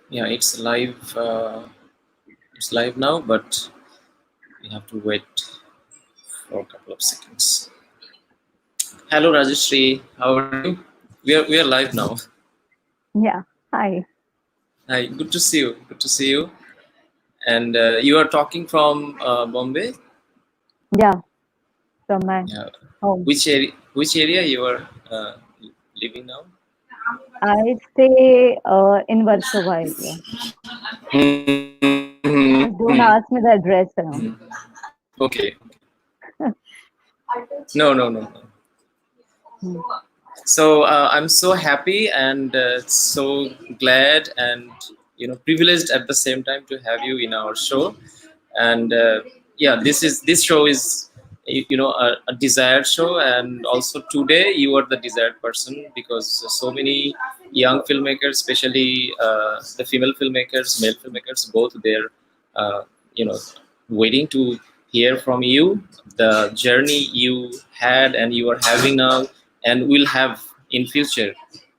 Yeah, it's live. It's live now, but we have to wait for a couple of seconds. Hello, Rajshri. How are you? We are live now. Yeah. Hi. Hi. Good to see you. Good to see you. And you are talking from Bombay. Yeah. From my Yeah. home. Which area? Which area you are living now? I stay in Warsaw area. Mm-hmm. Just don't ask me the address now. Okay. No, no, no, no. Hmm. So I'm so happy and so glad and privileged at the same time to have you in our show. And yeah, this show is a desired show, and also today you are the desired person because so many young filmmakers, especially the female filmmakers, male filmmakers, both they're uh, you know waiting to hear from you the journey you had and you are having now and will have in future.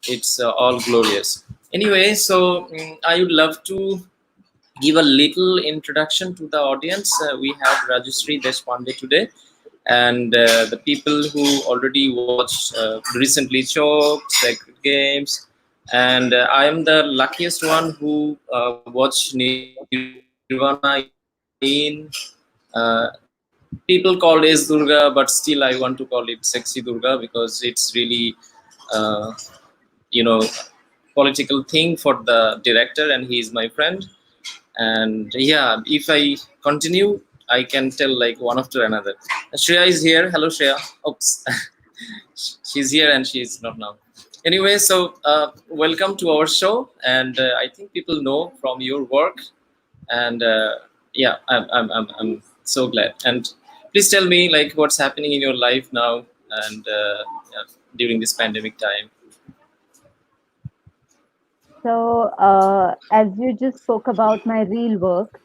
It's all glorious. Anyway, so I would love to give a little introduction to the audience. We have Rajshri Deshpande today, and the people who already watched recently Choked, Sacred Games, and I am the luckiest one who watched Nirvana in. People call it Durga, but still I want to call it Sexy Durga because it's really, uh, you know, political thing for the director, and he is my friend. And yeah, if I continue, I can tell like one after another. Shreya is here. Hello, Shreya. Oops, she's here and she's not now. Anyway, so welcome to our show, and I think people know from your work, and yeah, I'm so glad. And please tell me like what's happening in your life now, and yeah, during this pandemic time. So, as you just spoke about my real work,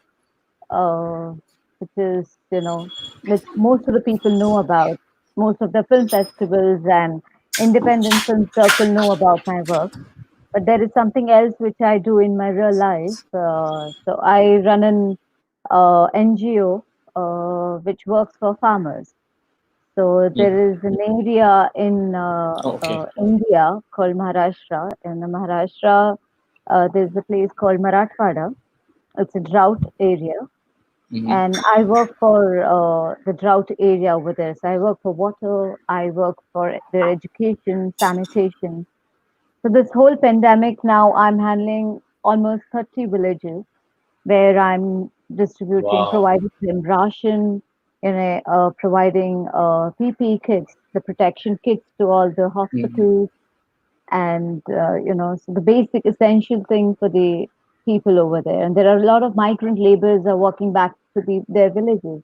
uh, which is, which most of the people know about, most of the film festivals and independent film circle know about my work. But there is something else which I do in my real life. So I run an NGO which works for farmers. So there Mhm. is an area in Okay. India called Maharashtra. In the Maharashtra, there's a place called Marathwada. It's a drought area, and Hmm. I work for the drought area over there. So I work for water. I work for their education, sanitation. So this whole pandemic now, I'm handling almost 30 villages where I'm distributing, Wow. providing them ration, providing PPE kits, the protection kits to all the Mhm. hospitals, and so the basic essential thing for the people over there. And there are a lot of migrant laborers are walking back to their villages.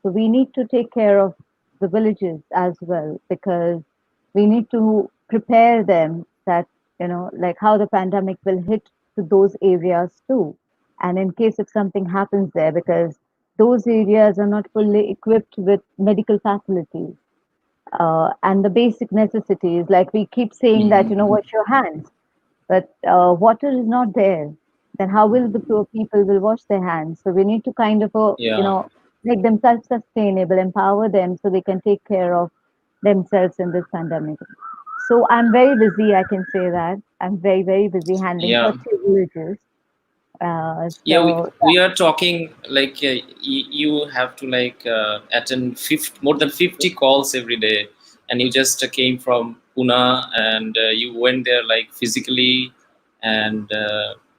So we need to take care of the villages as well because we need to prepare them that, like how the pandemic will hit to those areas too. And in case if something happens there, because those areas are not fully equipped with medical facilities and the basic necessities. Like we keep saying that, Mhm. wash your hands, but water is not there. Then how will the poor people will wash their hands? So we need to kind of, Yeah. make them self-sustainable, empower them so they can take care of themselves in this pandemic. So I'm very busy. I can say that I'm very very busy handling Yeah. 30 villages. Yeah, So we are talking like you have to like attend 50, more than 50 calls every day, and you just came from Pune, and you went there like physically and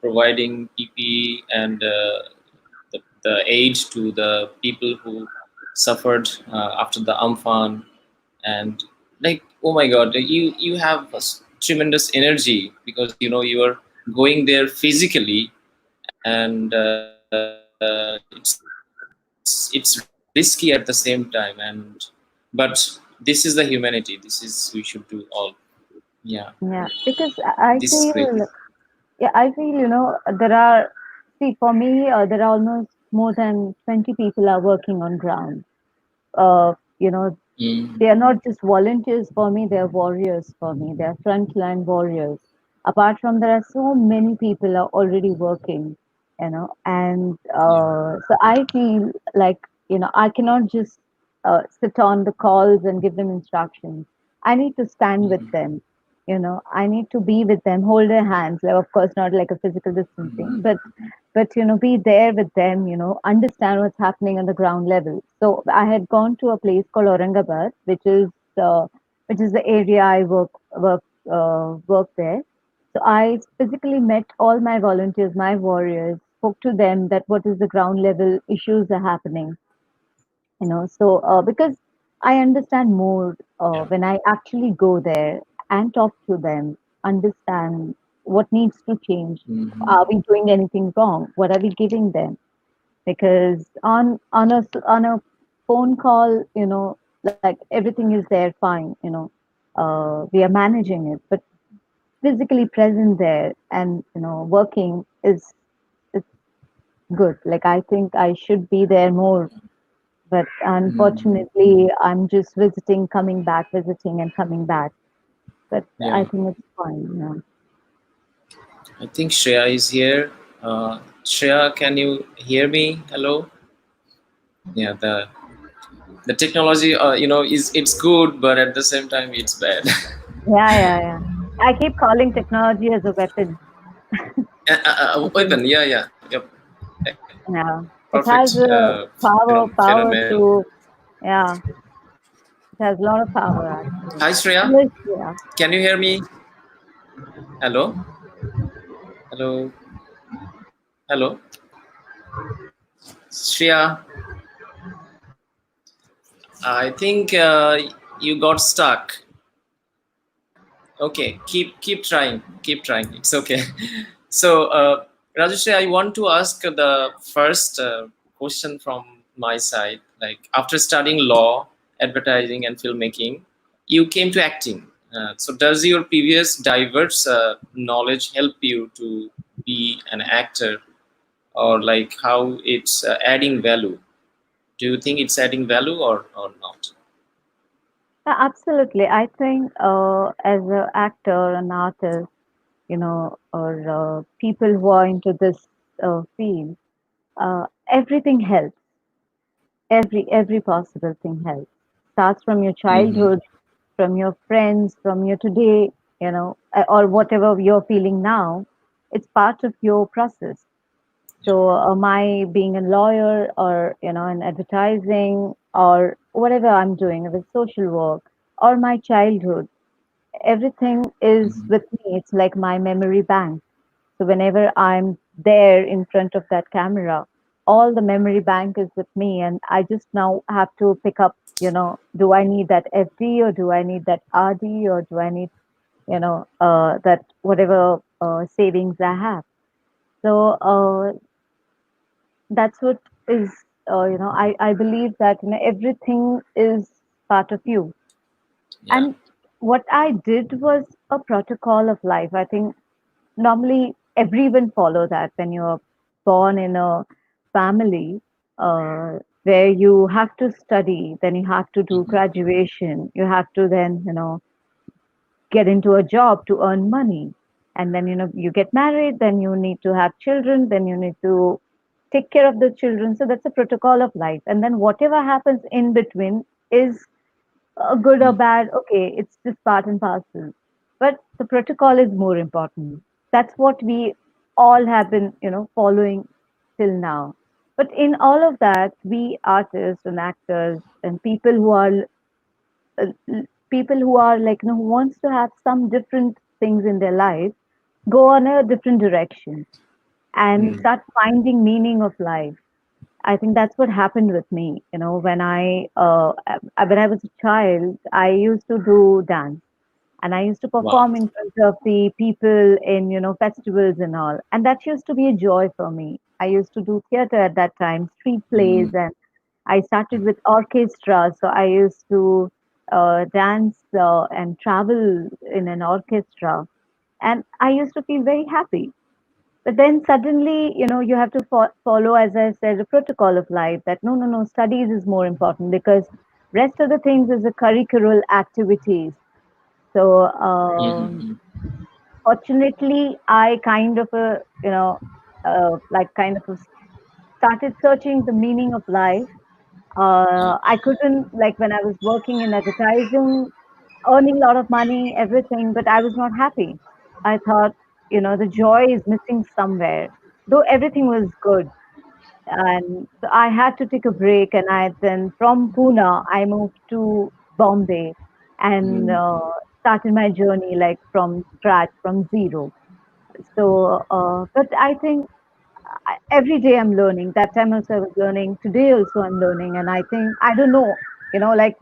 providing PP and the aid to the people who suffered after the Amphan. And like, oh my god, you have a tremendous energy because you are going there physically, and it's risky at the same time, and but this is the humanity, this is we should do all. Yeah, yeah, because I this is great. feel, yeah, I feel, there are, see, for me, there are almost more than 20 people are working on ground. You know, Mm. they are not just volunteers for me, they are warriors for me. They are frontline warriors. Apart from, there are so many people are already working, and Yeah. so I feel like, I cannot just sit on the calls and give them instructions. I need to stand with Mhm. them. I need to be with them, hold their hands. Like, of course, not like a physical distancing, but be there with them. Understand what's happening on the ground level. So I had gone to a place called Aurangabad, uh, which is the area I work there. So I physically met all my volunteers, my warriors, spoke to them that what is the ground level issues are happening. So because I understand more Yeah. when I actually go there and talk to them, understand what needs to change. Mhm. Are we doing anything wrong? What are we giving them? Because on a phone call, like everything is there fine, we are managing it, but physically present there and working is good. Like, I think I should be there more, but Mhm. unfortunately I'm just visiting, coming back, visiting and coming back. But I Yeah. think it's fine. I think Shreya is here. Shreya, can you hear me? Hello. Yeah. The technology, is it's good, but at the same time, it's bad. Yeah. I keep calling technology as a weapon. Okay. Weapon. Yeah. Yeah. Yep. Yeah, it Perfect. has a power Phenomenal. to, yeah, it has a lot of power actually. Hi, Shreya. Yes, yeah. Can you hear me? Hello. Hello. Hello. Shreya. I think you got stuck. Okay, keep trying, keep trying. It's okay. So, Rajshri, I want to ask the first question from my side. Like, after studying law, advertising, and filmmaking, you came to acting. So, does your previous diverse knowledge help you to be an actor, or like how it's adding value? Do you think it's adding value or not? Absolutely. I think as an actor, an artist, or people who are into this field, everything helps. Every possible thing helps. Starts from your Mm-hmm. childhood, from your friends, from your today, or whatever you're feeling now. It's part of your process. Yeah. So, my being a lawyer or, in advertising or whatever I'm doing with social work or my childhood, everything is Mm-hmm. with me. It's like my memory bank. So whenever I'm there in front of that camera, all the memory bank is with me, and I just now have to pick up. Do I need that FD, or do I need that RD, or do I need, that whatever savings I have? So that's what is, I believe that, everything is part of you. Yeah. And what I did was a protocol of life. I think normally everyone follow that when you're born in a family where you have to study, then you have to do Mm-hmm. graduation, you have to then, get into a job to earn money, and then, you get married, then you need to have children, then you need to take care of the children. So that's a protocol of life, and then whatever happens in between is good or bad. Okay, it's just part and parcel, but the protocol is more important. That's what we all have been, following till now. But in all of that, we artists and actors and people who are like, who wants to have some different things in their life, go on a different direction and Mm-hmm. start finding meaning of life. I think that's what happened with me. When I was a child, I used to do dance, and I used to Wow. perform in front of the people in, festivals and all. And that used to be a joy for me. I used to do theater at that time, street Mm-hmm. plays, and I started with orchestra. So I used to dance and travel in an orchestra. And I used to feel very happy. But then suddenly, you have to follow, as I said, the protocol of life, that no, studies is more important, because rest of the things is the curricular activities. So Mm-hmm. Fortunately, I kind of like kind of started searching the meaning of life. Yeah. I couldn't, like when I was working in advertising, earning a lot of money, everything, but I was not happy. I thought, the joy is missing somewhere, though everything was good. And so I had to take a break, and I then from Pune, I moved to Bombay and Mm. started my journey like from scratch, from zero. So, but I think every day I'm learning. That time also I was learning. Today also I'm learning. And I think, I don't know, like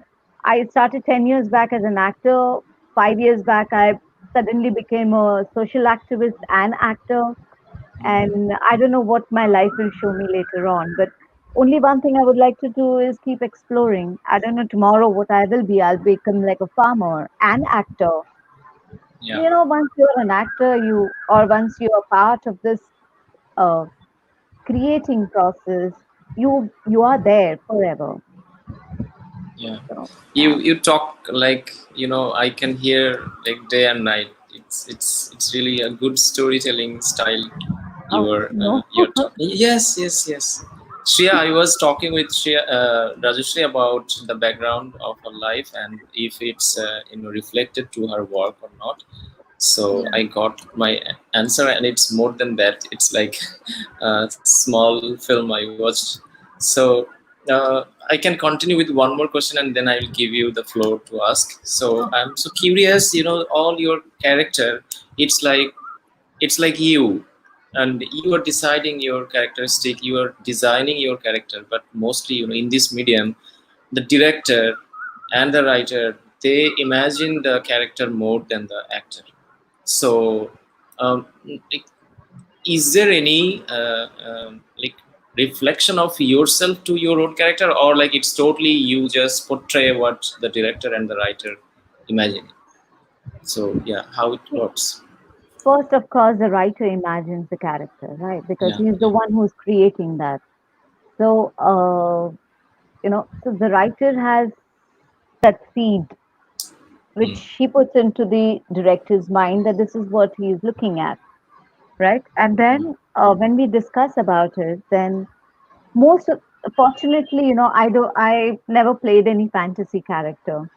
I started 10 years back as an actor. 5 years back, I suddenly became a social activist and actor. And I don't know what my life will show me later on. But only one thing I would like to do is keep exploring. I don't know tomorrow what I will be. I'll become like a farmer and actor. Yeah. Once you're an actor, or once you're part of this uh, creating process, you are there forever. Yeah. So You yeah. you talk like, I can hear like day and night. It's really a good storytelling style. Oh no. You're talking. Yes, yes, yes. Shreya, I was talking with Rajshri about the background of her life and if it's reflected to her work or not. So Yeah. I got my answer, and it's more than that. It's like a small film I watched. So I can continue with one more question, and then I will give you the floor to ask. So Oh, I'm so curious. All your character. It's like you, and you are deciding your characteristic. You are designing your character, but mostly, in this medium, the director and the writer, they imagine the character more than the actor. So, like, is there any like reflection of yourself to your own character, or like it's totally you just portray what the director and the writer imagine? So yeah, how it see, works? first, of course, the writer imagines the character, right? Because Yeah, he's the yeah. one who's creating that. So, so the writer has that seed Mm, which he puts into the director's mind that this is what he is looking at, right? And mm, then when we discuss about it, then most of, fortunately, I never played any fantasy character.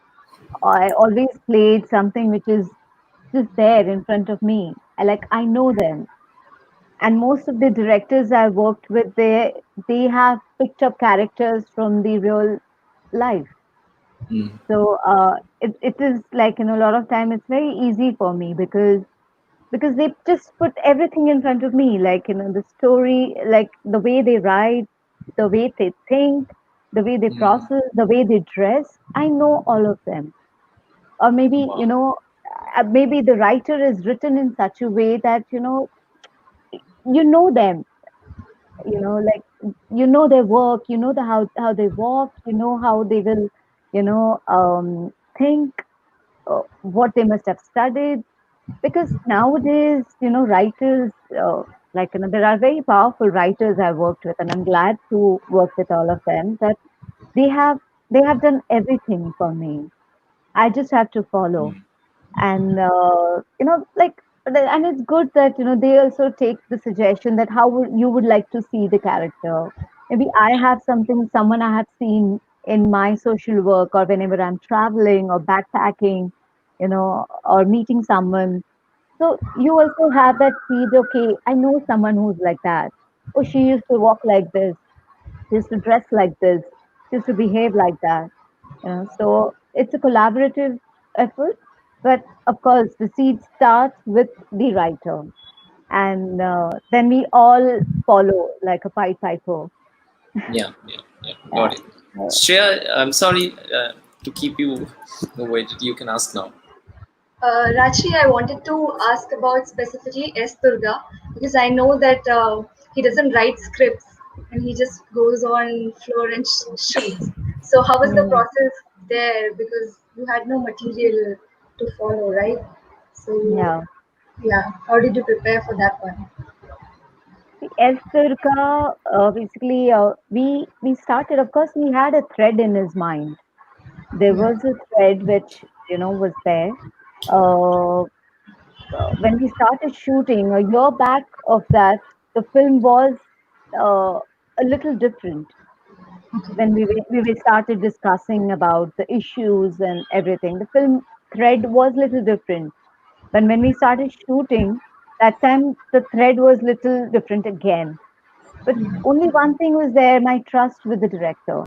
I always played something which is just there in front of me. I know them. And most of the directors I worked with, they have picked up characters from the real life. mm, So it is like, a lot of time it's very easy for me because they just put everything in front of me, like, the story, like the way they write, the way they think, the way they mm. process, the way they dress. I know all of them. Or maybe, Wow. maybe the writer is written in such a way that, them, like their work, how they walk, how they will, think, what they must have studied. Because nowadays, writers, there are very powerful writers I worked with, and I'm glad to work with all of them. That they have they have done everything for me. I just have to follow. And and it's good that they also take the suggestion that how you would like to see the character. Maybe I have someone I have seen in my social work, or whenever I'm traveling or backpacking, or meeting someone. So you also have that seed. Okay, I know someone who's like that. Oh, she used to walk like this. She used to dress like this. She used to behave like that. So it's a collaborative effort. But of course, the seed starts with the writer, and then we all follow like a Pied Piper. Yeah, yeah, yeah. Uh, Got it. uh, Shreya, I'm sorry to keep you waited. You can ask now. Rajshri, I wanted to ask about specifically S. Durga because I know that he doesn't write scripts and he just goes on floor and shoots. So how was the yeah. process there? Because you had no material to follow, right? So Yeah. yeah, how did you prepare for that one? The Esturka, basically, we started. Of course, we had a thread in his mind. There Yeah. was a thread which was there. Uh, when we started shooting a year back of that, the film was uh, a little different. When we started discussing about the issues and everything, the film thread was little different. But when we started shooting, that time the thread was little different again. But only one thing was there: my trust with the director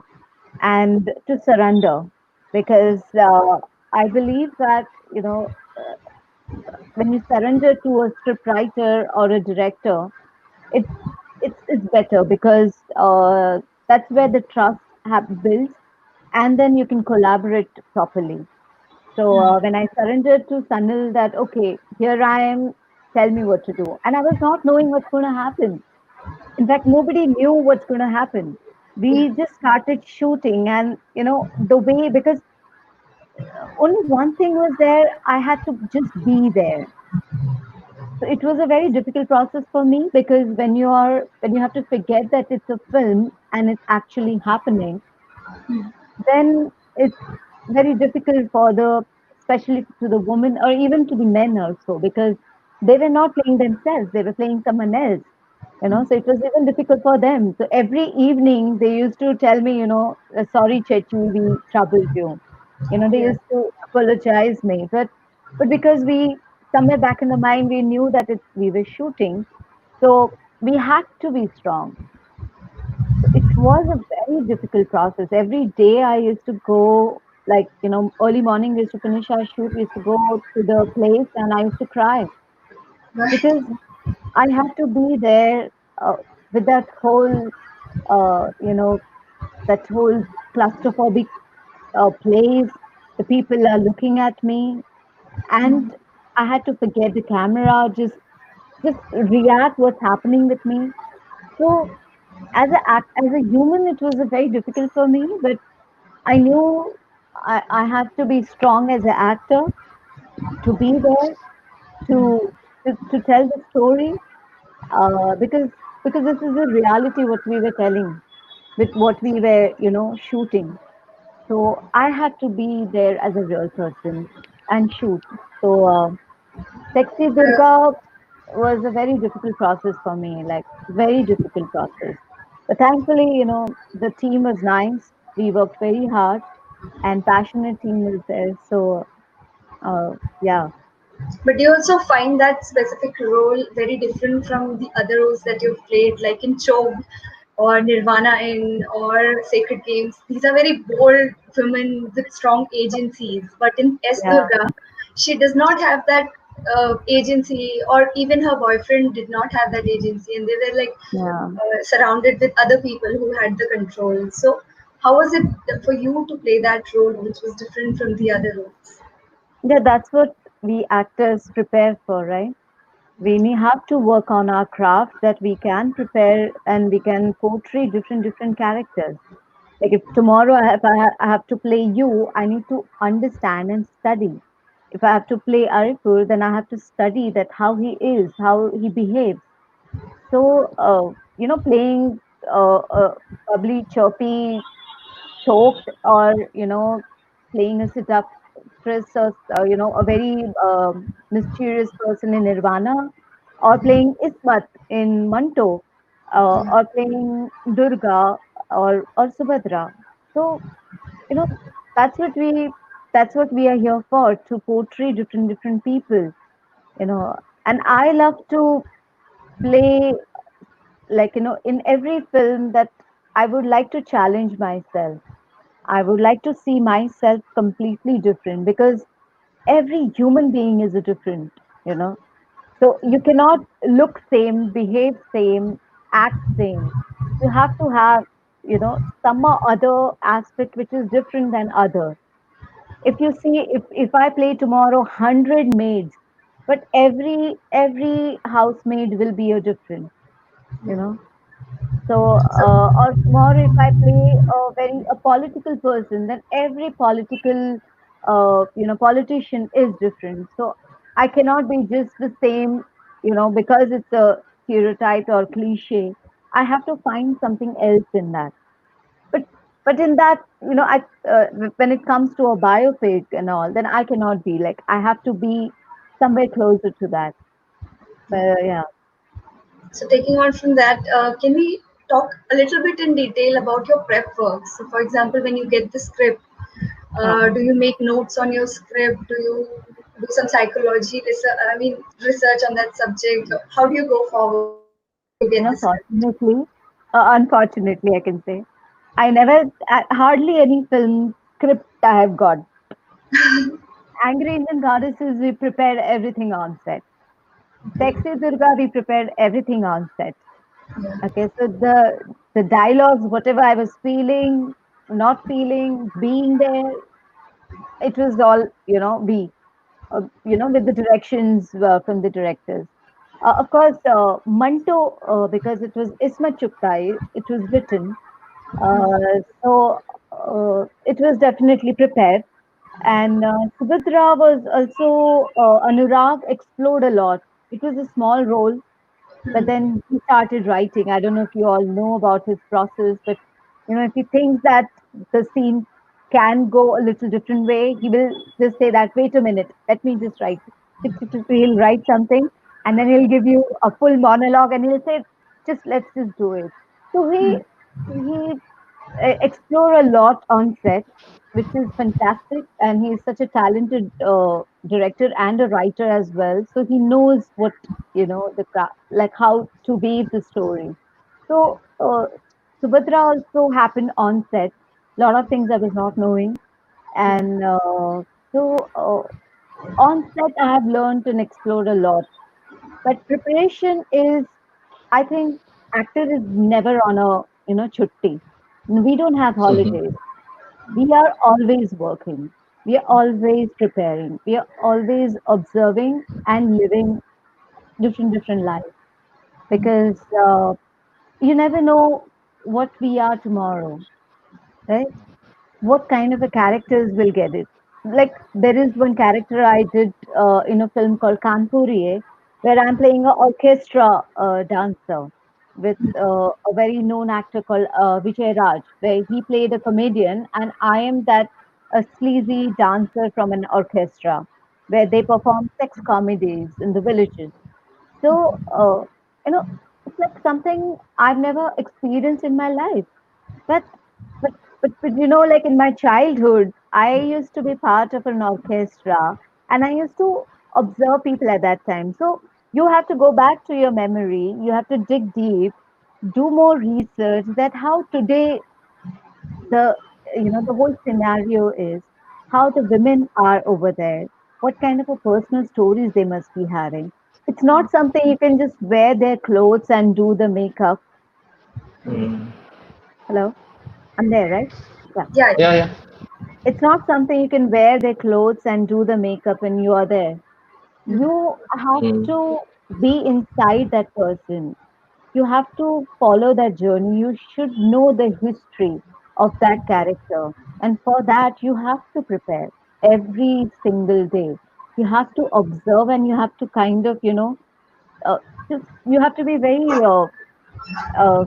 and to surrender, because I believe that you know when you surrender to a scriptwriter or a director, it's it's better because that's where the trust builds, and then you can collaborate properly. So when I surrendered to Sanil that okay, here I am, tell me what to do, and I was not knowing what's going to happen. In fact, nobody knew what's going to happen. We just started shooting, and the way, because only one thing was there: I had to just be there. So it was a very difficult process for me, because when you have to forget that it's a film and it's actually happening, then it's very difficult for the, especially to the women or even to the men also, because they were not playing themselves, they were playing someone else. So it was even difficult for them. So every evening they used to tell me, sorry Chechi, we troubled you. They Yeah. used to apologize me, but because we, somewhere back in the mind, we knew that we were shooting, so we had to be strong. So it was a very difficult process. Every day I used to go, like, early morning we used to finish our shoot, we used to go to the place and I used to cry, Right. because I had to be there with that whole, that whole claustrophobic place. The people are looking at me, and I had to forget the camera, just react what's happening with me. So as a human, it was a very difficult for me, but I knew I had to be strong as an actor, to be there, to tell the story, because this is a reality what we were telling with what we were shooting. So I had to be there as a real person and shoot. So Sexy Durga was a very difficult process for me, like very difficult process. But thankfully, the team was nice. We worked very hard, and passionate team was there. So yeah, But you also find that specific role very different from the other roles that you've played, like in Chob or Nirvana in or Sacred Games. These are very bold women with strong agencies. But in S. yeah, Durga, she does not have that agency, or even her boyfriend did not have that agency, and they were like yeah. surrounded with other people who had the control. So, how was it for you to play that role, which was different from the other roles? Yeah, that's what we actors prepare for, right? We have to work on our craft, that we can prepare and we can portray different characters. Like if tomorrow I have to play you, I need to understand and study. If I have to play Aripur, then I have to study that how he is, how he behaves. So playing bubbly, chirpy, choked, or playing a seductress, or a very mysterious person in Nirvana, or playing Ismat in Manto, or playing Durga, or Subhadra. So you know that's what we that's what we are here for, to portray different people. you know and I love to play, like, in every film, that I would like to challenge myself. I would like to see myself completely different, because every human being is a different, you know. So you cannot look same, behave same, act same. You have to have, some or other aspect which is different than other. If you see, if I play tomorrow 100 maids, but every housemaid will be a different, you know. So, or tomorrow, if I play a political person, then every political, politician is different. So I cannot be just the same, because it's a stereotype or cliche. I have to find something else in that. But but in that, when it comes to a biopic and all, then I cannot be like, I have to be. somewhere closer to that. But yeah, So taking on from that, can we talk a little bit in detail about your prep work? So for example, when you get the script, uh, do you make notes on your script? Do you do some psychology research, I mean research on that subject? How do you go forward when you get the script? fortunately, unfortunately, I can say I never, hardly any film script I have got. Angry Indian Goddesses, we prepared everything on set. Sexy Durga, we prepared everything on set. Yeah. Okay, so the dialogues, whatever I was feeling, not feeling, being there, it was all with the directions from the directors. Of course, Manto, because it was Isma Chuktai, it was written, it was definitely prepared. And Subhadra was also, Anurag explored a lot. It was a small role, but then he started writing. I don't know if you all know about his process, but if he thinks that the scene can go a little different way, he will just say that, wait a minute, let me just write. He'll write something, and then he'll give you a full monologue, and he'll say, just let's just do it. So he explore a lot on set, which is fantastic. And he's such a talented director and a writer as well. So he knows what, like how to weave the story. So Subhadra also happened on set. A lot of things I was not knowing. And on set, I have learned and explored a lot. But preparation is, I think, actor is never on a chutti. We don't have holidays. We are always working. We are always preparing. We are always observing and living different lives, because you never know what we are tomorrow, right? What kind of a characters will get it. Like, there is one character I did in a film called Kanpuriye, where I'm playing an orchestra dancer with a very known actor called Vijay Raj, where he played a comedian, and I am that a sleazy dancer from an orchestra, where they perform sex comedies in the villages. So, you know, it's like something I've never experienced in my life. But like in my childhood, I used to be part of an orchestra, and I used to observe people at that time. So you have to go back to your memory, you have to dig deep, do more research, that how today the the whole scenario is, how the women are over there, what kind of a personal stories they must be having. It's not something you can just wear their clothes and do the makeup. Hello, I'm there, right? Yeah. Yeah, Yeah, yeah. It's not something you can wear their clothes and do the makeup and you are there. You have to be inside that person. You have to follow that journey. You should know the history of that character. And for that, you have to prepare every single day. You have to observe, and you have to kind of, uh, just, you have to be very uh,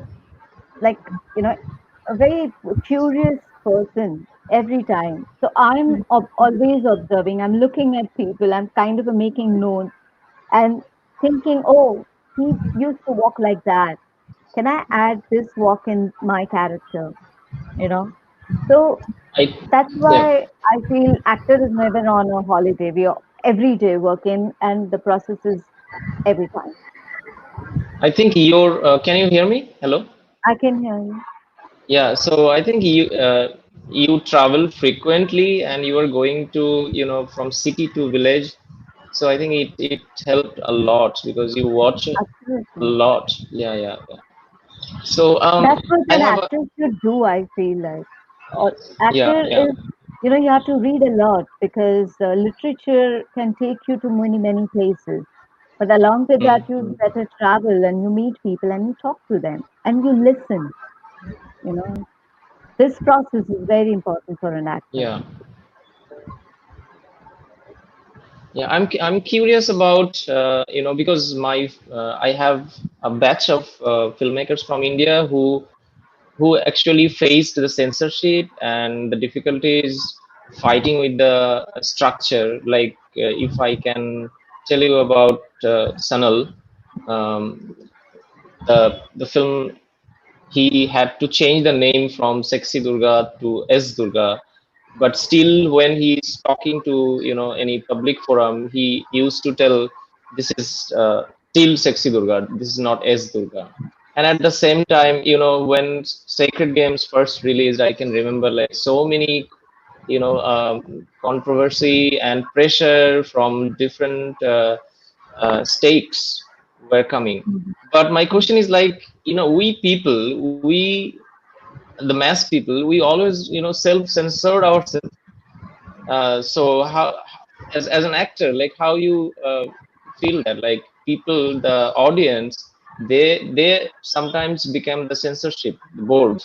like a very curious person every time. So I'm always observing, I'm looking at people, I'm kind of making notes and thinking, oh, he used to walk like that, can I add this walk in my character, you know so I that's yeah. why I feel actor is never on a holiday. We are every day working, and the process is every time. I think you're. Can you hear me? Hello. I can hear you. Yeah. So I think you travel frequently, and you are going to from city to village. So I think it helped a lot because you watch a Absolutely. lot. Yeah, yeah, yeah. So That's what I an have a actor should do, I feel like. Or yeah, actor yeah. is, you have to read a lot, because literature can take you to many places. But along with that, you better travel and you meet people and you talk to them and you listen. You know, this process is very important for an actor. Yeah. Yeah, I'm curious about because my I have a batch of filmmakers from India who actually faced the censorship and the difficulties fighting with the structure. Like if I can tell you about Sanal. Um, the film, he had to change the name from Sexy Durga to S Durga, but still when he's talking to any public forum, he used to tell this is still Sexy Durga, this is not S Durga. And at the same time, when Sacred Games first released, I can remember like so many controversy and pressure from different states were coming. But my question is like, we people, the mass people, we always self-censored ourselves. So how, as an actor, like how you feel that like people, the audience, they sometimes become the censorship, the board.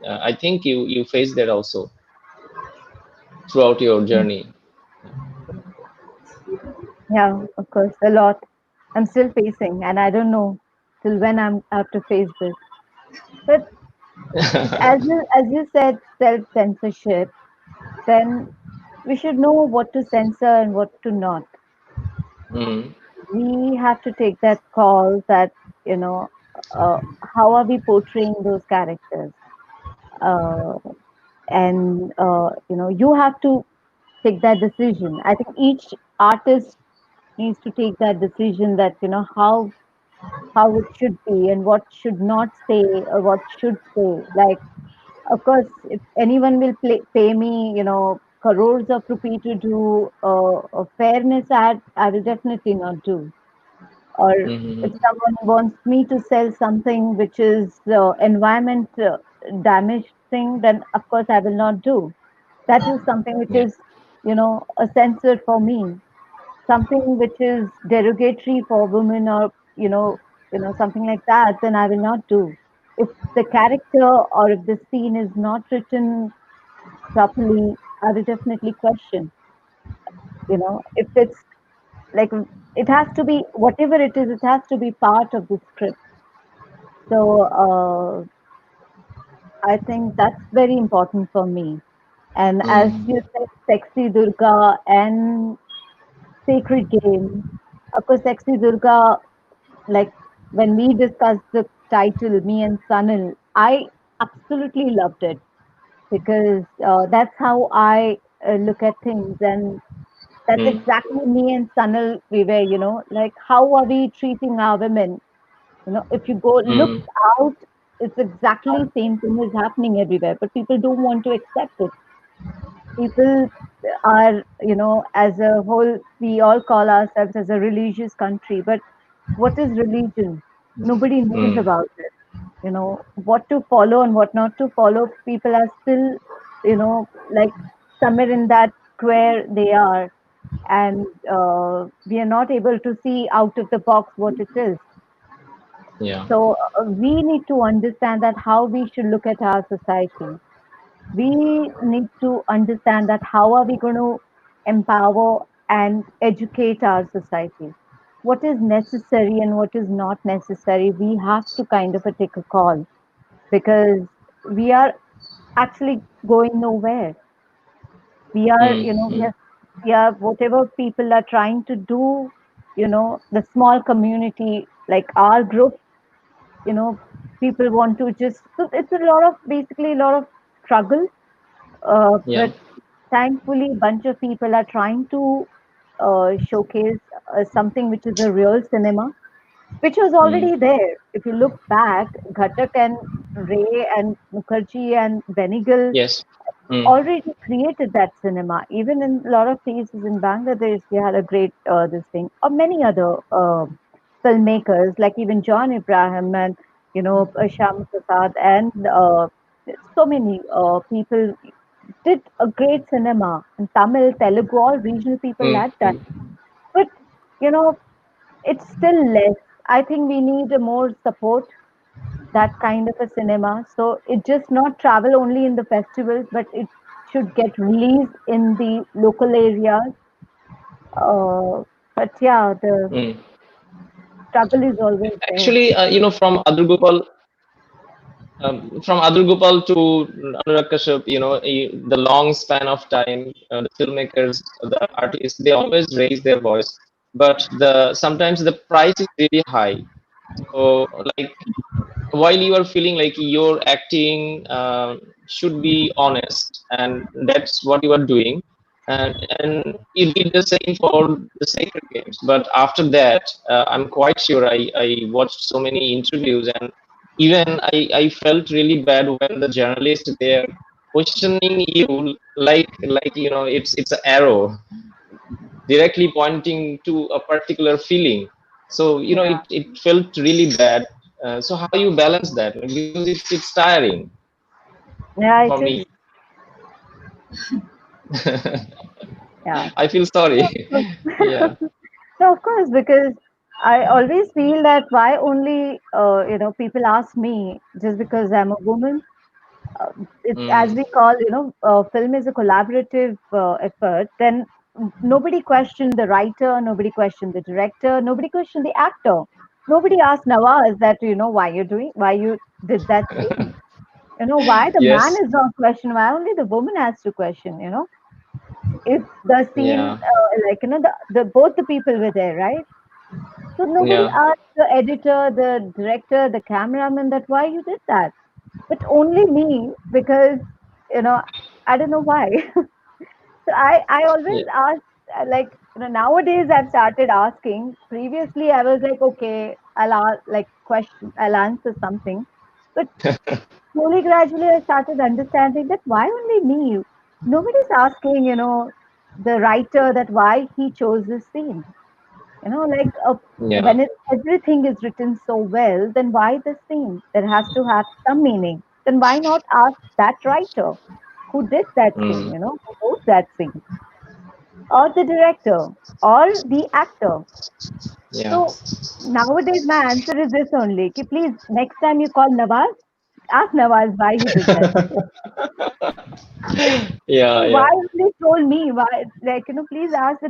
I think you face that also throughout your journey. Yeah, of course, a lot. I'm still facing, and I don't know till when I have to face this. But as you said, self censorship, then we should know what to censor and what to not. Mm, We have to take that call that, you know, how are we portraying those characters? Uh, and you have to take that decision. I think each artist needs to take that decision that, how it should be and what should not say or what should say. Like, of course, if anyone will pay me, crores of rupee to do a fairness ad, I will definitely not do. Or if mm, someone wants me to sell something which is environment damaged thing, then of course I will not do. That is something which yeah. is, a censored for me. Something which is derogatory for women, or something like that, then I will not do. If the character or if the scene is not written properly, I will definitely question. If it's like, it has to be whatever it is, it has to be part of the script. So I think that's very important for me. And as Mm, you said, Sexy Durga and Sacred Game. Of course, Sexy Durga, like when we discussed the title, me and Sanil, I absolutely loved it because that's how I look at things. And that's mm, exactly me and Sanil. We were, like, how are we treating our women? If you go look mm, out, it's exactly same thing is happening everywhere, but people don't want to accept it. People are, as a whole, we all call ourselves as a religious country, but what is religion? Nobody knows mm, about it. What to follow and what not to follow. People are still, like somewhere in that square they are, and we are not able to see out of the box what it is. yeah. So we need to understand that how we should look at our society. We need to understand that how are we going to empower and educate our society. What is necessary and what is not necessary, we have to kind of take a call, because we are actually going nowhere. We are, Mm, mm, we are whatever people are trying to do, the small community like our group, you know, people want to just, so it's a lot of, basically a lot of struggle. yeah. But thankfully, a bunch of people are trying to showcase something which is a real cinema, which was Mm, already there. If you look back, Ghatak and Ray and Mukherjee and Benigal yes. Mm, already created that cinema. Even in a lot of places in Bangladesh, they had a great this thing, or many other filmmakers, like even John Ibrahim and Shyam Prasad and so many people did a great cinema in Tamil, Telugu, all regional people mm, had that. mm, But you know, it's still less. I think we need a more support, that kind of a cinema. So it just not travel only in the festivals, but it should get released in the local areas. But yeah, the mm. struggle is always there. Actually, from Adar Gopal, from Adur Gopal to Anurag Kashyap, the long span of time, the filmmakers, the artists, they always raise their voice, but the sometimes the price is really high. So, like, while you are feeling like your acting should be honest, and that's what you are doing, and you did the same for the Sacred Games. But after that, I'm quite sure I watched so many interviews, and even I felt really bad when the journalists there questioning you, like it's an arrow directly pointing to a particular feeling. So Yeah, it felt really bad. So how you balance that? Because it's tiring yeah, for it is. me. Yeah. I feel No, sorry. Yeah. no, of course, because I always feel that why only people ask me just because I'm a woman. It's as Mm. we call, film is a collaborative effort. Then nobody questioned the writer, nobody questioned the director, nobody questioned the actor. Nobody asked Nawaz that why you did that scene. Why the man Yes. is not questioned, why only the woman has to question. If the scene, Yeah. the both the people were there, right? So nobody Yeah. asked the editor, the director, the cameraman that why you did that. But only me because you know I don't know why. So I always Yeah. ask nowadays I've started asking. Previously I was like okay I'll ask, like question I'll answer something, but slowly gradually I started understanding that why only me. Nobody's asking the writer that why he chose this scene. Yeah. When everything is written so well, then why the scene? There has to have some meaning. Then why not ask that writer who did that scene, Mm. who wrote that scene, or the director, or the actor? Yeah. So nowadays, my answer is this only. Ki please, next time you call Nawaz, ask Nawaz why he did that. Yeah. So Yeah. why only troll me? Why, please ask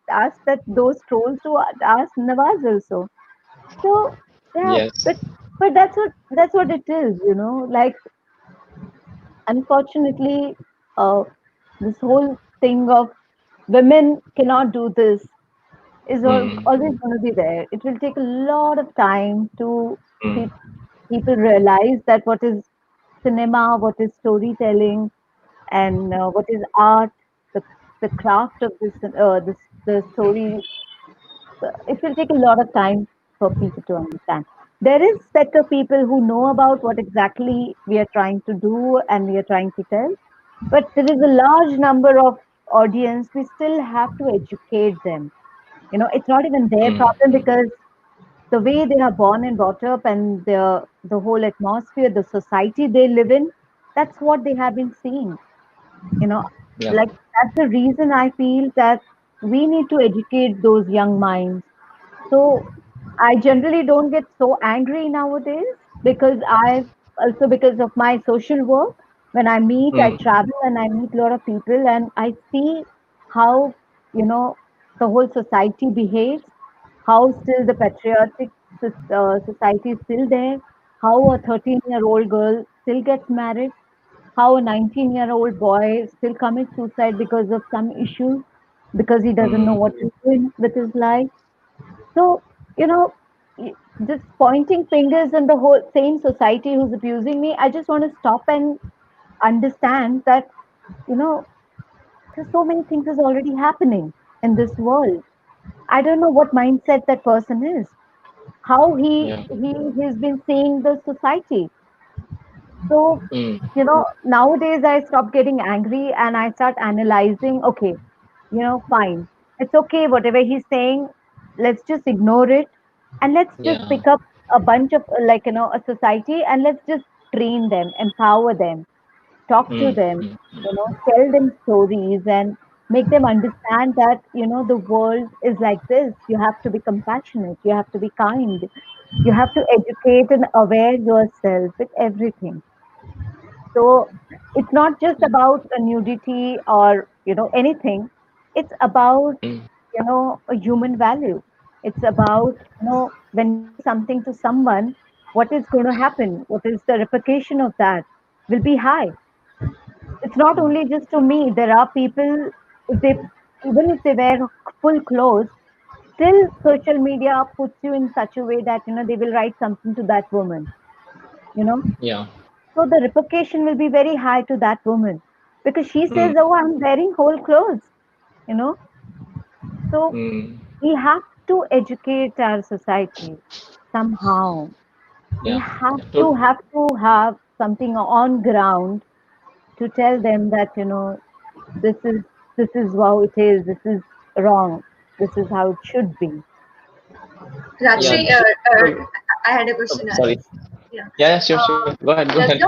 ask that those trolls to ask Nawaz also. So yeah, Yes. but that's what it is, Like unfortunately, uh, this whole thing of women cannot do this is Mm. always going to be there. It will take a lot of time to Mm. pe- people realize that what is cinema, what is storytelling, and what is art, the the craft of this the story. It will take a lot of time for people to understand. There is set of people who know about what exactly we are trying to do and we are trying to tell, but there is a large number of audience. We still have to educate them. It's not even their Mm. problem because the way they are born and brought up and the whole atmosphere, the society they live in, that's what they have been seeing. You know, Yeah. like that's the reason I feel that we need to educate those young minds. So I generally don't get so angry nowadays because I also because of my social work. When I Mm. travel and I meet a lot of people and I see how, the whole society behaves, how still the patriotic society is still there, how a 13-year-old girl still gets married, how a 19-year-old boy still commits suicide because of some issues, because he doesn't know Mm. what to do with his life. So, you know, just pointing fingers in the whole same society who's abusing me, I just want to stop and understand that, you know, there's so many things is already happening in this world. I don't know what mindset that person is, how Yeah. he has been seeing the society. So, Mm. nowadays I stop getting angry and I start analyzing, okay, fine. It's okay, whatever he's saying, let's just ignore it and let's just Yeah. pick up a bunch of, a society and let's just train them, empower them, talk to Mm. them, Mm. tell them stories and make them understand that, the world is like this. You have to be compassionate, you have to be kind, you have to educate and aware yourself with everything. So it's not just about a nudity or anything. It's about Mm. a human value. It's about when you do something to someone. what is going to happen? What is the repercussion of that? Will be high. It's not only just to me. There are people, if they, even if they wear full clothes, still social media puts you in such a way that, they will write something to that woman, you know. Yeah. So the repercussion will be very high to that woman because she says, Mm. "Oh, I'm wearing whole clothes," you know. So Mm. we have to educate our society somehow. We Yeah. have Yeah. to have to have something on ground to tell them that, this is this is how it is. This is wrong. This is how it should be. Yeah. Rajshri, So So, I had a oh, question. sorry. Yeah. Yeah. Yeah. Sure. Sure. Uh, Go ahead. Go does ahead.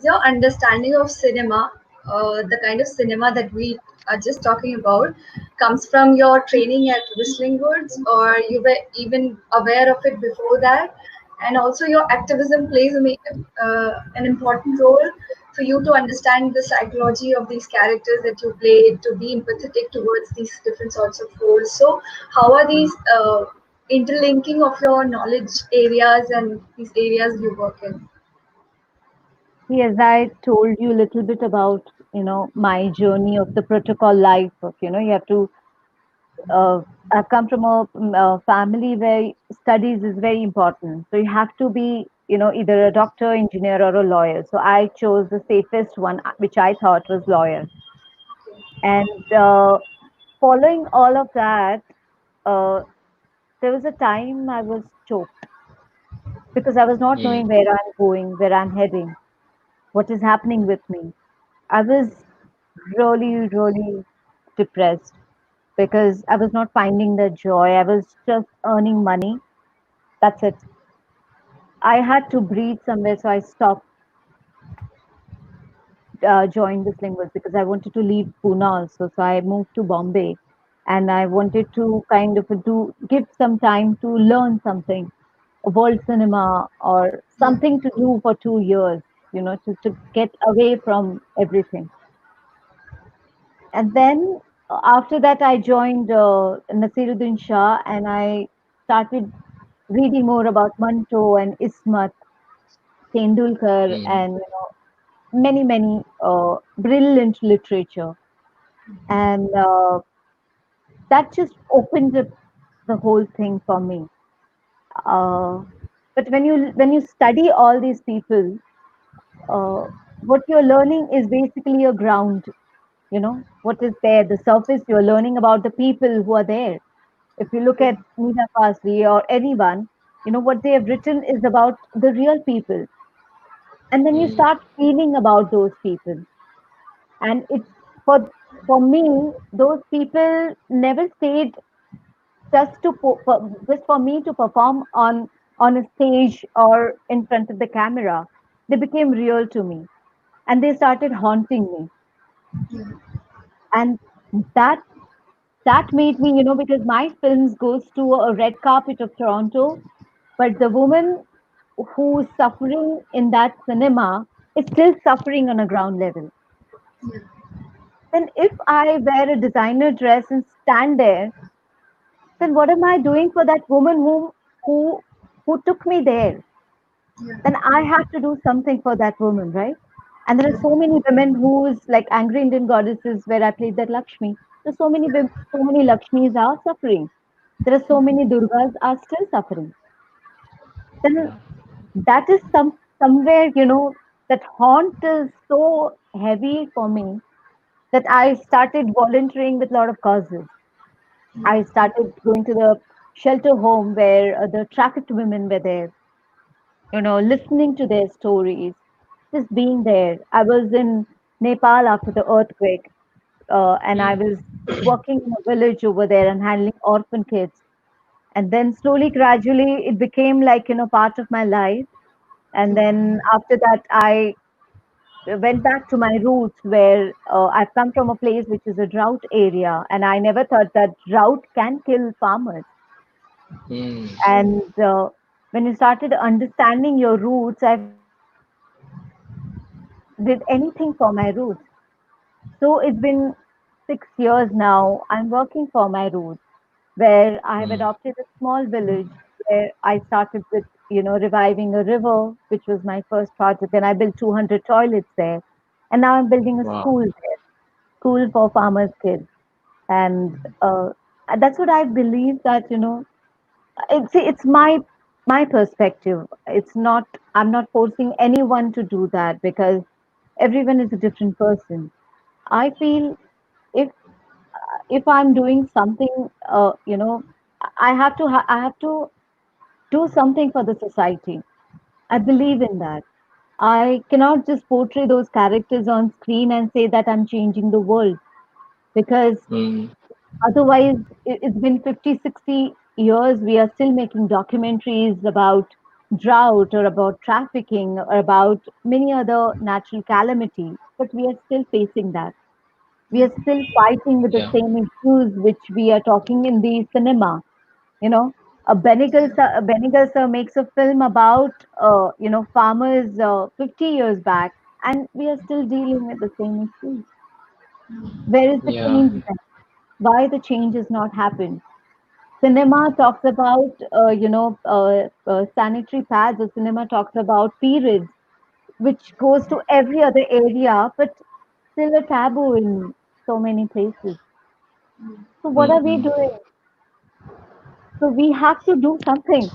your understanding of cinema, the kind of cinema that we are just talking about, comes from your training at Whistling Woods, or you were even aware of it before that? And also, your activism plays an important role for you to understand the psychology of these characters that you play, to be empathetic towards these different sorts of roles. So, how are these interlinking of your knowledge areas and these areas you work in? see, as I told you a little bit about, my journey of the protocol life of, you have to. I've come from a family where studies is very important. So you have to be, either a doctor, engineer, or a lawyer. So I chose the safest one, which I thought was lawyer. And following all of that, uh, there was a time I was choked because I was not Mm. knowing where I'm going, where I'm heading, what is happening with me. I was really, really depressed because I was not finding the joy. I was just earning money. That's it. I had to breathe somewhere, so I stopped, joined this linguist because I wanted to leave Pune also. So I moved to Bombay, and I wanted to kind of do give some time to learn something, world cinema or Yeah. something to do for 2 years, to get away from everything. And then after that, I joined Nasiruddin Shah, and I started reading more about Manto and Ismat, Tendulkar, Mm. and many, many brilliant literature. And that just opened up the whole thing for me. Uh, but when you study all these people, uh, what you're learning is basically a ground. What is there, the surface. You're learning about the people who are there. If you look Yeah. at Nina Fasri or anyone, what they have written is about the real people, and then you Mm. start feeling about those people. And it's for me, those people never stayed just for me to perform on a stage or in front of the camera. They became real to me, and they started haunting me. And that that made me, because my films goes to a red carpet of Toronto, but the woman who's suffering in that cinema is still suffering on a ground level. Then if I wear a designer dress and stand there, then what am I doing for that woman who who took me there? Then I have to do something for that woman, right? And there are so many women who's like angry Indian goddesses where I played that Lakshmi. There's so many Lakshmis are suffering. There are so many Durgas are still suffering. Then Yeah. that is somewhere, that haunt is so heavy for me that I started volunteering with a lot of causes. I started going to the shelter home where the trafficked women were there, listening to their stories, just being there. I was in Nepal after the earthquake, and I Mm. was working in a village over there and handling orphan kids. And then slowly, gradually, it became like, part of my life. And then after that, I went back to my roots where I've come from a place which is a drought area, and I never thought that drought can kill farmers. Mm. And when you started understanding your roots, I felt that I did anything for my roots. So it's been 6 years now. I'm working for my roots, where I have Mm. adopted a small village where I started with, reviving a river, which was my first project. Then I built 200 toilets there. And now I'm building a Wow. school there, school for farmers' kids. And that's what I believe that, it's my perspective. It's not, I'm not forcing anyone to do that because everyone is a different person. I feel if if I'm doing something, I have to do something for the society. I believe in that. I cannot just portray those characters on screen and say that I'm changing the world because Mm, otherwise it's been 50, 60 years. We are still making documentaries about drought or about trafficking or about many other natural calamities, but we are still facing that. We are still fighting with the yeah. same issues which we are talking in the cinema. You know, a Benegal sir makes a film about, farmers 50 years back, and we are still dealing with the same issues. Where is the Yeah. change then? Why the change has not happened? Cinema talks about, sanitary pads, or cinema talks about periods, which goes to every other area, but still a taboo in so many places. So what are we Mm-mm. doing? So we have to do something.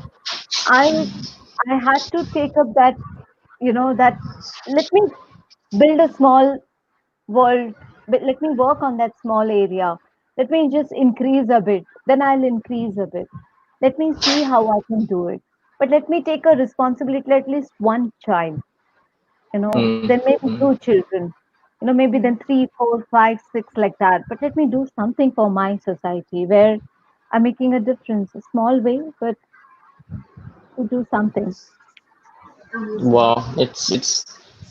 I I had to take up that, that let me build a small world, but let me work on that small area. Let me just increase a bit, then I'll increase a bit. Let me see how I can do it. But let me take a responsibility, at least one child, then maybe Mm-mm. two children, maybe then three, four, five, six, like that. But let me do something for my society where I'm making a difference, a small way, but to do something. Wow,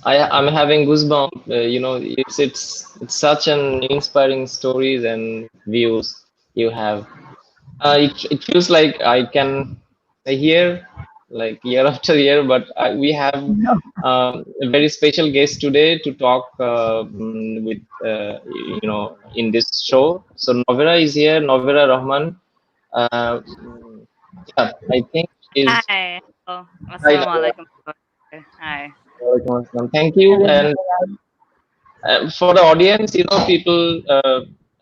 I'm having goosebumps. It's such an inspiring stories and views you have. It feels like I can hear like year after year, but we have a very special guest today to talk with in this show. So Novera is here, Novera Rahman. Yeah, I think she's. Hi. Oh, Hi, assalamu Novera. alaikum. Hi. Welcome, welcome. Thank you. Hello. And for the audience, people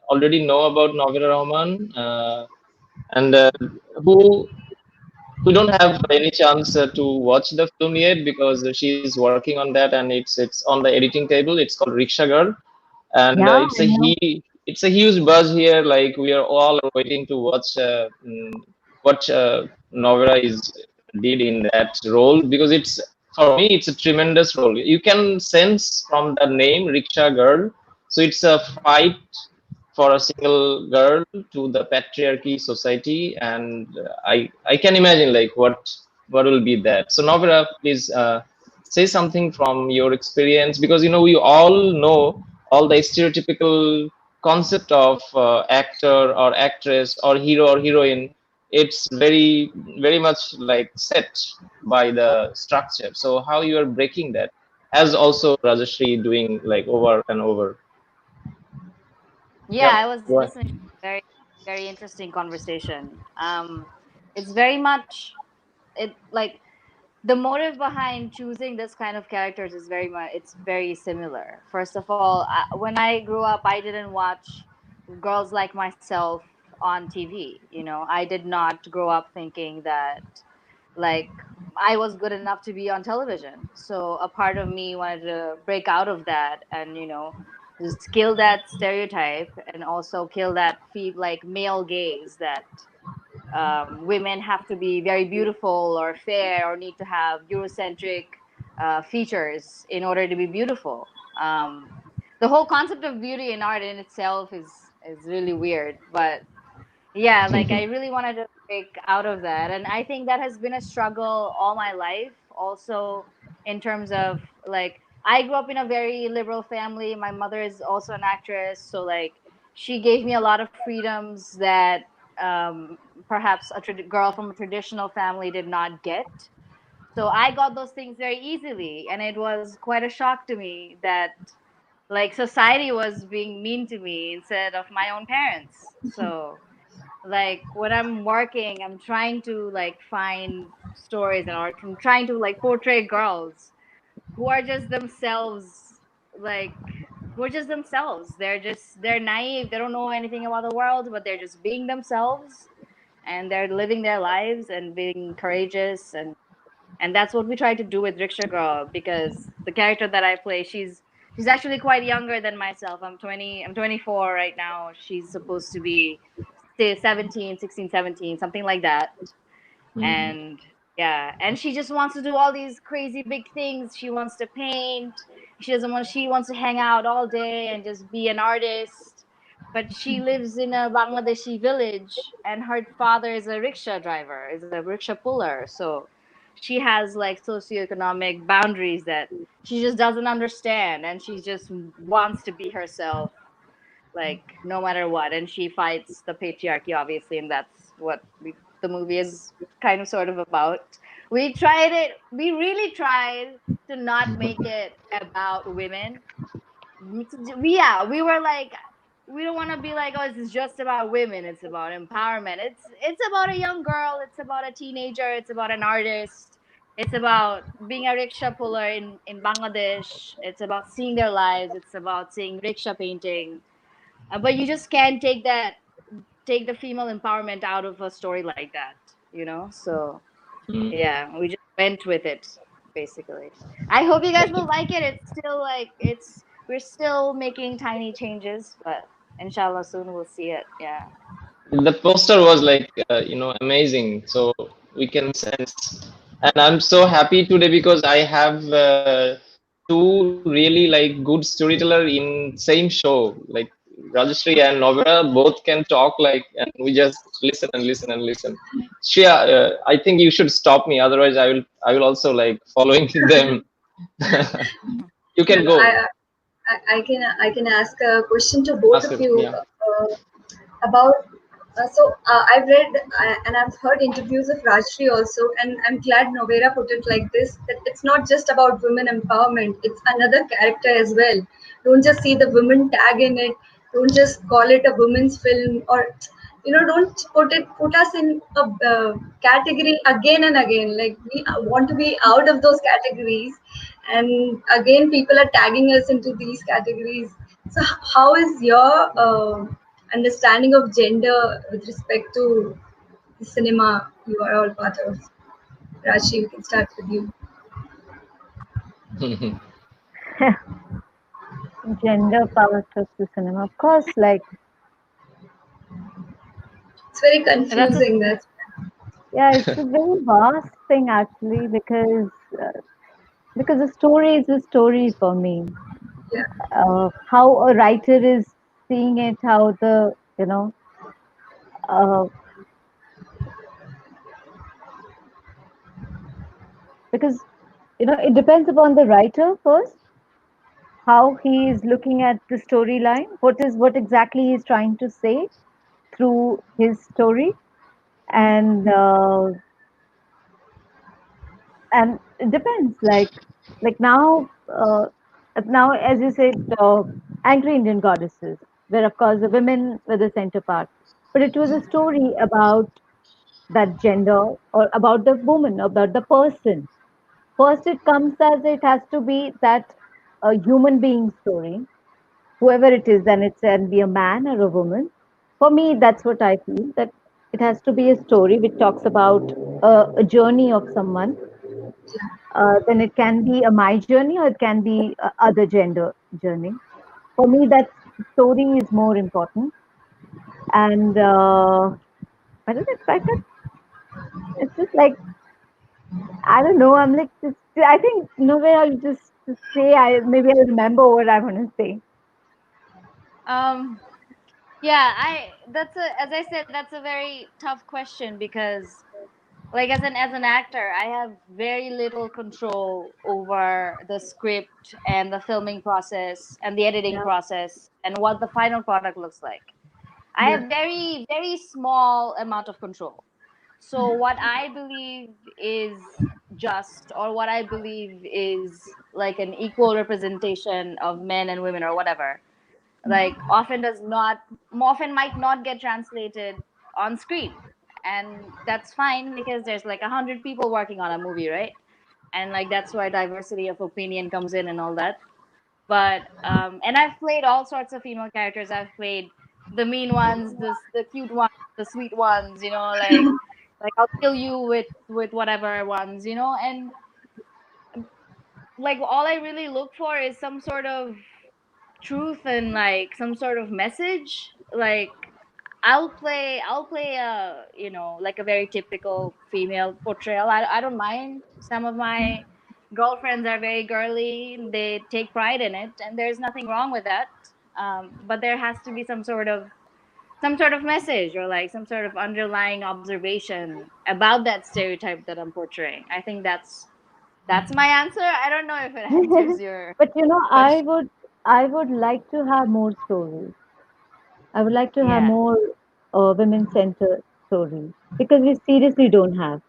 already know about Novera Rahman, and who who don't have any chance to watch the film yet because she's working on that, and it's on the editing table. It's called Ricksha Girl, and Yeah, it's I know. it's a huge buzz here. Like we are all waiting to watch what Novera is did in that role because it's for me it's a tremendous role. You can sense from the name Ricksha Girl, so it's a fight for a single girl to the patriarchy society, and I can imagine like what will be that. So Novera, please say something from your experience because we all know all the stereotypical concept of actor or actress or hero or heroine. It's very much like set by the structure. So how you are breaking that, as also Rajashri doing like over and over. Yeah, Yeah. I was Go listening to a very, very interesting conversation. It's very much it like the motive behind choosing this kind of characters is very much it's very similar. First of all, when I grew up, I didn't watch girls like myself on TV. I did not grow up thinking that like I was good enough to be on television. So a part of me wanted to break out of that and just kill that stereotype and also kill that like male gaze that women have to be very beautiful or fair or need to have Eurocentric features in order to be beautiful. The whole concept of beauty in art in itself is really weird, but yeah, like I really wanted to break out of that, and I think that has been a struggle all my life. Also, in terms of like, I grew up in a very liberal family. My mother is also an actress, so like she gave me a lot of freedoms that perhaps a girl from a traditional family did not get. So I got those things very easily, and it was quite a shock to me that like society was being mean to me instead of my own parents. So Like when I'm working, I'm trying to like find stories and art. I'm trying to like portray girls who are just themselves, like who are just themselves. They're naive. They don't know anything about the world, but they're just being themselves, and they're living their lives and being courageous, and that's what we try to do with Rickshaw Girl, because the character that I play, she's actually quite younger than myself. I'm 24 right now. She's supposed to be say 17, 16, 17, something like that. Mm. And yeah, and she just wants to do all these crazy big things. She wants to paint. She wants to hang out all day and just be an artist. But she lives in a Bangladeshi village, and her father is a rickshaw driver, is a rickshaw puller. So she has like socioeconomic boundaries that she just doesn't understand, and she just wants to be herself, like no matter what, and she fights the patriarchy, obviously, and that's what the movie is kind of sort of about. We really tried to not make it about women. We were like, we don't want to be like, oh, this is just about women. It's about empowerment. It's about a young girl. It's about a teenager. It's about an artist. It's about being a rickshaw puller in Bangladesh. It's about seeing their lives. It's about seeing rickshaw painting. But you just can't take the female empowerment out of a story like that, you know. So Mm. yeah, we just went with it basically. I hope you guys will like it. It's still like it's we're still making tiny changes, but inshallah soon we'll see it. Yeah. The poster was like amazing, so we can sense. And I'm so happy today because I have two really like good storyteller in same show, like Rajshri and Novera both can talk like, and we just listen and listen and listen. Shreya, I think you should stop me, otherwise I will also like following them. You No, can no, go. I can ask a question to both Ask of it, you yeah. about. I've read and I've heard interviews of Rajshri also, and I'm glad Novera put it like this, that it's not just about women empowerment; it's another character as well. Don't just see the women tag in it. Don't just call it a women's film, or don't put us in a category again and again. Like, we want to be out of those categories, and again people are tagging us into these categories. So how is your understanding of gender with respect to the cinema you are all part of? Rashi, we can start with you. Gender part of the cinema, of course. Like, It's very That's a confusing. That's yeah, it's a very vast thing actually, uh, because the story is a story for me. yeah, How a writer is seeing it, how the uh, because it depends upon the writer first, how he is looking at the storyline, what exactly he's trying to say through his story, and it depends. Like now, as you said, angry Indian goddesses, where of course the women were the center part, but it was a story about that gender, or about the woman, about the person. First, it comes as it has to be that a human being story, whoever it is, then it can be a man or a woman. For me, that's what I feel, that it has to be a story which talks about a journey of someone. Then it can be a my journey, or it can be other gender journey. For me, that story is more important. And I don't know, it's just like, I don't know. I'm like, just, I think nowhere I'll just say, maybe I'll remember what I want to say. um yeah, I that's a as I said, that's a very tough question because like as an actor, I have very little control over the script and the filming process and the editing Yeah. process and what the final product looks like. I yeah, have very, very small amount of control. So what I believe is just, or what I believe is like an equal representation of men and women or whatever, like often might not get translated on screen, and that's fine because there's like 100 people working on a movie, right? And like that's why diversity of opinion comes in and all that. But and I've played all sorts of female characters. I've played the mean ones, the cute ones, the sweet ones, like I'll kill you with whatever ones, and like all I really look for is some sort of truth and like some sort of message. Like I'll play a like a very typical female portrayal. I don't mind. Some of my girlfriends are very girly. They take pride in it, and there's nothing wrong with that. But there has to be some sort of message or like some sort of underlying observation about that stereotype that I'm portraying. I think that's my answer. I don't know if it answers your But question. I would like to have more stories. I would like to have Yeah. more women-centered stories because we seriously don't have.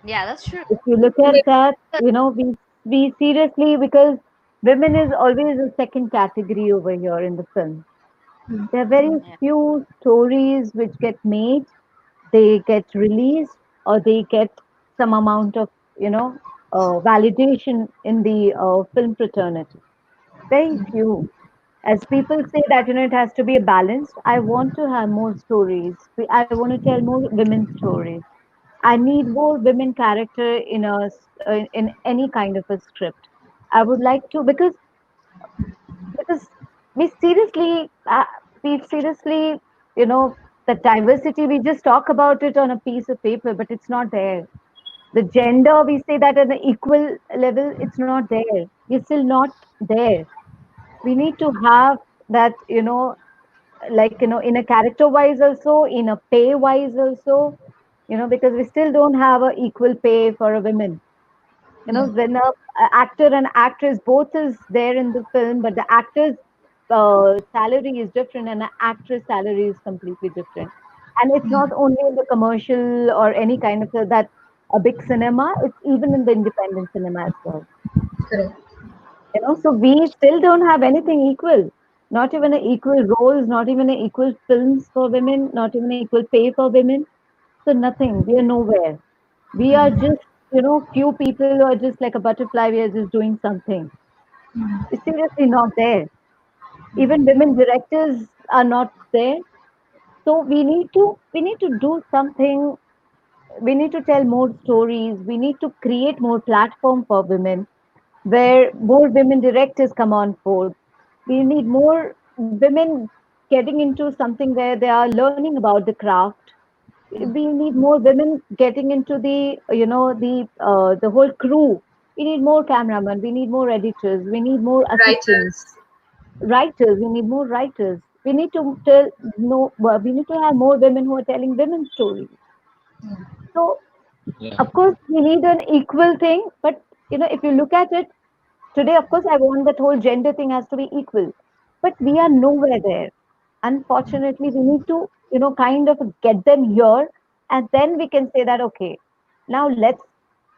Yeah, that's true. If you look at that, we seriously, because women is always a second category over here in the film. There are very Yeah. few stories which get made, they get released, or they get some amount of, validation in the film fraternity. Very few. As people say that, it has to be balanced. I want to have more stories. I want to tell more women's stories. I need more women character in any kind of a script. I would like to, because we seriously we seriously you know the diversity, we just talk about it on a piece of paper, but it's not there. The gender, we say that at an equal level, it's not there. We're still not there. We need to have that, like, in a character wise also, in a pay wise also, because we still don't have a equal pay for a women. When a actor and actress both is there in the film, but the actor's salary is different and the actress salary is completely different. And it's not only in the commercial or any kind of that a big cinema, it's even in the independent cinema as well. Correct. So we still don't have anything equal. Not even an equal roles, not even an equal films for women, not even equal pay for women. So nothing. We are nowhere. We are just, few people who are just like a butterfly. We are just doing something. It's seriously not there. Even women directors are not there. So we need to do something. We need to tell more stories. We need to create more platform for women where more women directors come on board. We need more women getting into something where they are learning about the craft. We need more women getting into the whole crew. We need more cameramen. We need more editors. We need more assistants, Writers. writers. We need more writers. We need to tell no. Well, we need to have more women who are telling women's stories. So Yeah. of course we need an equal thing, but if you look at it today, of course I want that whole gender thing has to be equal, but we are nowhere there. Unfortunately, we need to kind of get them here, and then we can say that, okay, now let's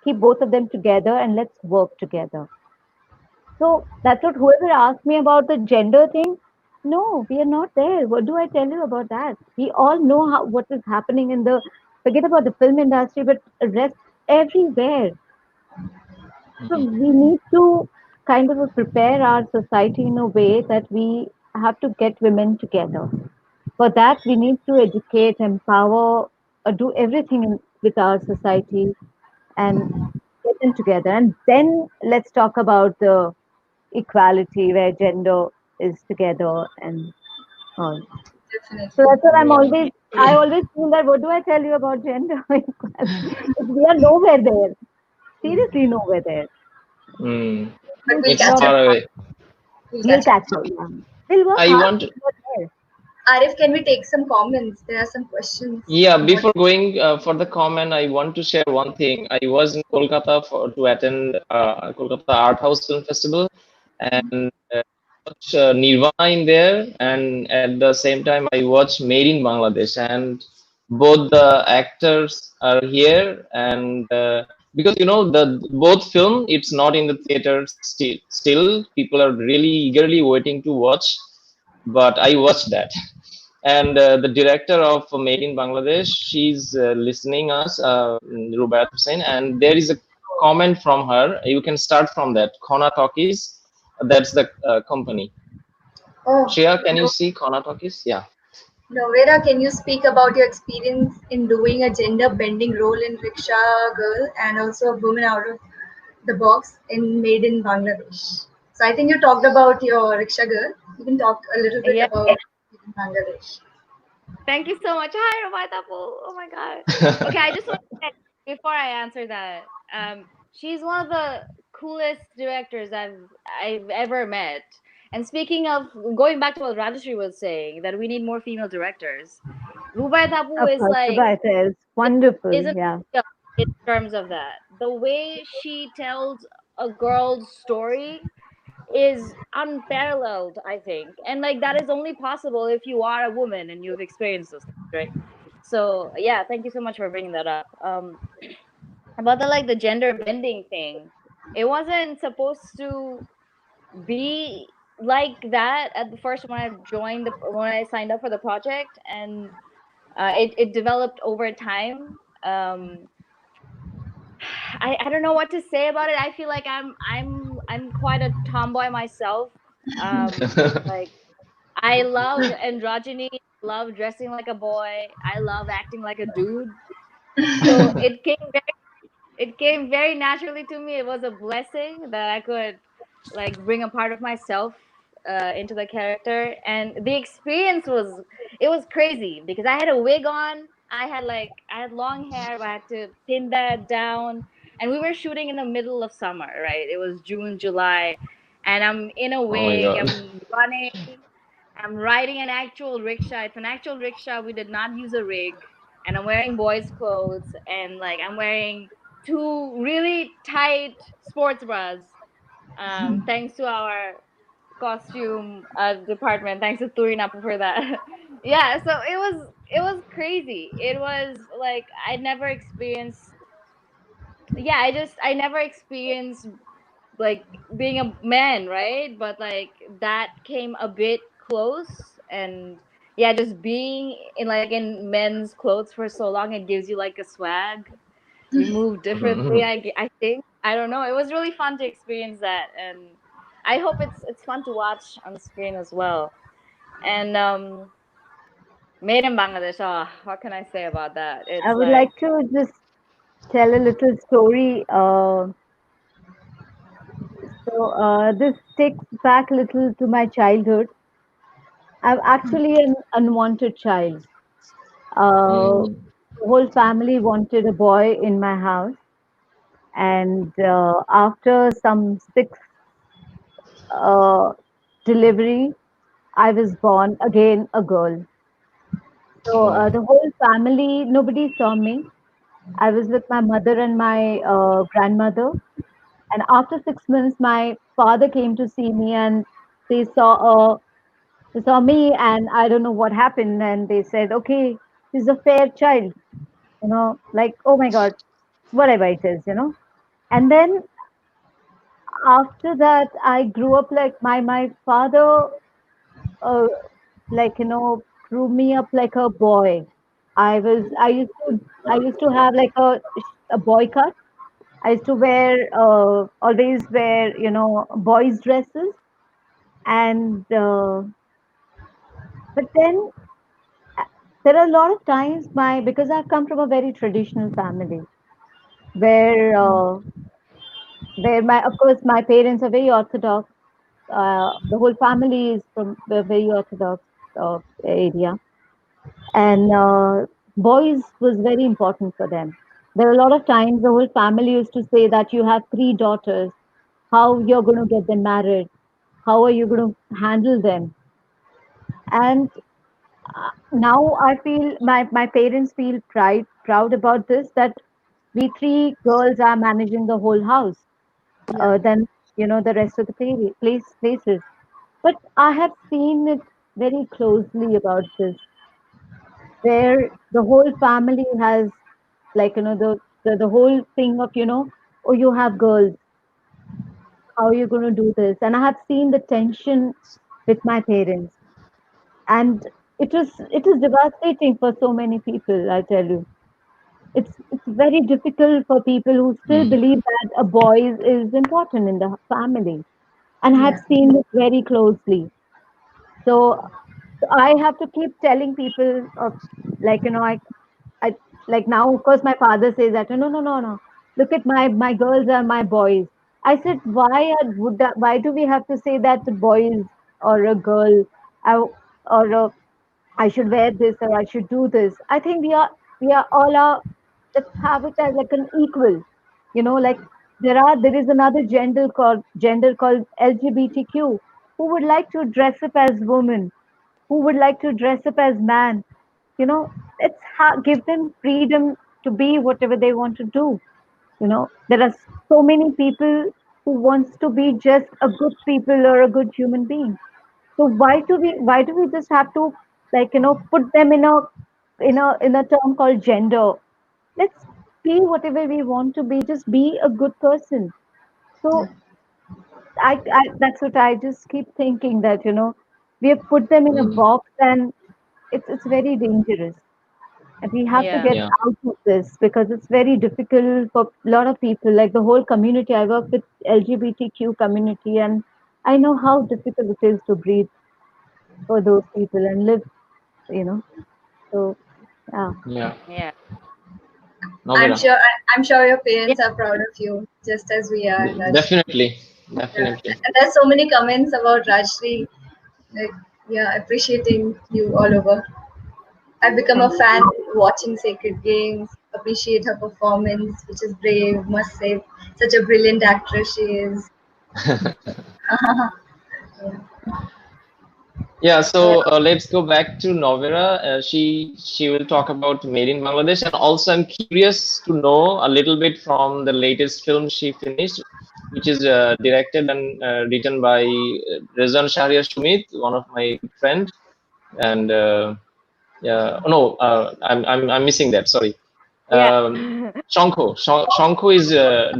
keep both of them together and let's work together. So that's what, whoever asked me about the gender thing, no, we are not there. What do I tell you about that? We all know what is happening in the, forget about the film industry, but rest everywhere. So we need to kind of prepare our society in a way that we have to get women together. For that, we need to educate, empower, do everything with our society and get them together. And then let's talk about the equality where gender is together and all. So Definitely. that's what Yeah. I always feel that, what do I tell you about gender equality? We are nowhere there. Seriously, nowhere there. Mm. But we'll Huge It's catch lot of up. far away. We'll we'll catch up. catch up. Yeah. We'll work I hard. want But there. Arif, can we take some comments? There are some questions. Yeah, About before going for the comment, I want to share one thing. I was in Kolkata to attend Kolkata Art House Film Festival and watch Nirvana in there, and at the same time I watched Made in Bangladesh, and both the actors are here, and because the both film, it's not in the theater still people are really eagerly waiting to watch, but I watched that. And the director of Made in Bangladesh, she's listening us, Rubayat Hussain, and there is a comment from her. You can start from that. Khona Talkies, that's the company. Oh, Shreya, can you no, see Khona Talkies? Yeah. Vera, can you speak about your experience in doing a gender bending role in Rickshaw Girl and also a woman out of the box in Made in Bangladesh? So I think you talked about your Rickshaw Girl. You can talk a little bit Yeah. about Made in Bangladesh. Thank you so much. Hi, Romaitapu. Oh my god. Okay, I just want to say before I answer that, she's one of the coolest directors I've ever met. And speaking of going back to what Rajshri was saying, that we need more female directors. Rubai Tapu Of is course, like Subhaita is it wonderful. isn't Yeah. in terms of that. The way she tells a girl's story is unparalleled, I think. And like that is only possible if you are a woman and you've experienced those things, right? So yeah, thank you so much for bringing that up. About the gender bending thing, it wasn't supposed to be like that at the first when when I signed up for the project, and it developed over time. I don't know what to say about it. I feel like I'm quite a tomboy myself. Like I love androgyny, love dressing like a boy. I love acting like a dude. So it came very naturally to me. It was a blessing that I could like bring a part of myself into the character, and the experience was it was crazy because I had a wig on. I had long hair, but I had to pin that down, and we were shooting in the middle of summer, right? It was June, July, and I'm in a Oh my wig. god. I'm running. I'm riding an actual rickshaw. It's an actual rickshaw. We did not use a rig, and I'm wearing boys' clothes, and like I'm wearing two really tight sports bras. Thanks to our costume department. Thanks to Turina for that. Yeah, so it was crazy. It was like I never experienced. Yeah, I never experienced like being a man, right? But like that came a bit close, and yeah, just being in men's clothes for so long, it gives you like a swag. We move differently. I think I don't know. It was really fun to experience that, and I hope it's fun to watch on screen as well. And Made in Bangladesh. Oh, what can I say about that? I It's would like like to just tell a little story. This takes back a little to my childhood. I'm actually an unwanted child. Uh, Mm. the whole family wanted a boy in my house, and after some six uh, delivery, I was born again a girl. So Oh. the whole family, nobody saw me. I was with my mother and my grandmother. And after 6 months, my father came to see me, and they saw they saw me, and I don't know what happened. And they said, "Okay, she's a fair child," like, oh my God, whatever it is. And then after that, I grew up like my father, uh, like grew me up like a boy. I used to have like a boy cut. I used to always wear, boys' dresses. And, but then there are a lot of times because I've come from a very traditional family where, of course, my parents are very orthodox. The whole family is from a very orthodox area. And boys was very important for them. There are a lot of times the whole family used to say that you have three daughters, how you're going to get them married, how are you going to handle them. And now I feel my parents feel proud about this, that we three girls are managing the whole house. Yeah. Then the rest of the places. But I have seen it very closely about this, where the whole family has, like, the whole thing of, oh, you have girls, how are you going to do this? And I have seen the tension with my parents. And it is devastating for so many people, I tell you. It's very difficult for people who still Mm. believe that a boy is important in the family, and I have Yeah. seen this very closely. So I have to keep telling people of, like, I like, now of course my father says that, no, no, no, no, look at my girls are my boys. I said, why do we have to say that the boys or a girl, or I should wear this or I should do this? I think we are all are, let's have it as like an equal, like there is another gender called LGBTQ, who would like to dress up as women, who would like to dress up as man. Give them freedom to be whatever they want to do. There are so many people who wants to be just a good people or a good human being. So why do we just have to, like, put them in a term called gender? Let's be whatever we want to be. Just be a good person. So I that's what I just keep thinking, that we have put them in a Mm. box, and it's very dangerous. And we have to Yeah. get Yeah. out of this, because it's very difficult for a lot of people, like the whole community. I work with LGBTQ community, and I know how difficult it is to breathe for those people and live, you know. So yeah. Yeah. Yeah. I'm Novira. sure I'm sure your Yeah. parents are proud of you, just as we are, Raj. Definitely. Yeah. Definitely. And there's so many comments about Rajshri, like, yeah, appreciating you all over. I've become a Thank fan you. watching Sacred Games, appreciate her performance, which is brave, must say. Such a brilliant actress she is. Yeah, Yeah. so let's go back to Novera. She will talk about Made in Bangladesh, and also I'm curious to know a little bit from the latest film she finished, which is directed and written by Rezan Shahriar Sumit, one of my good friend, and yeah, oh, no, I'm missing that. Sorry, Yeah. Shankho is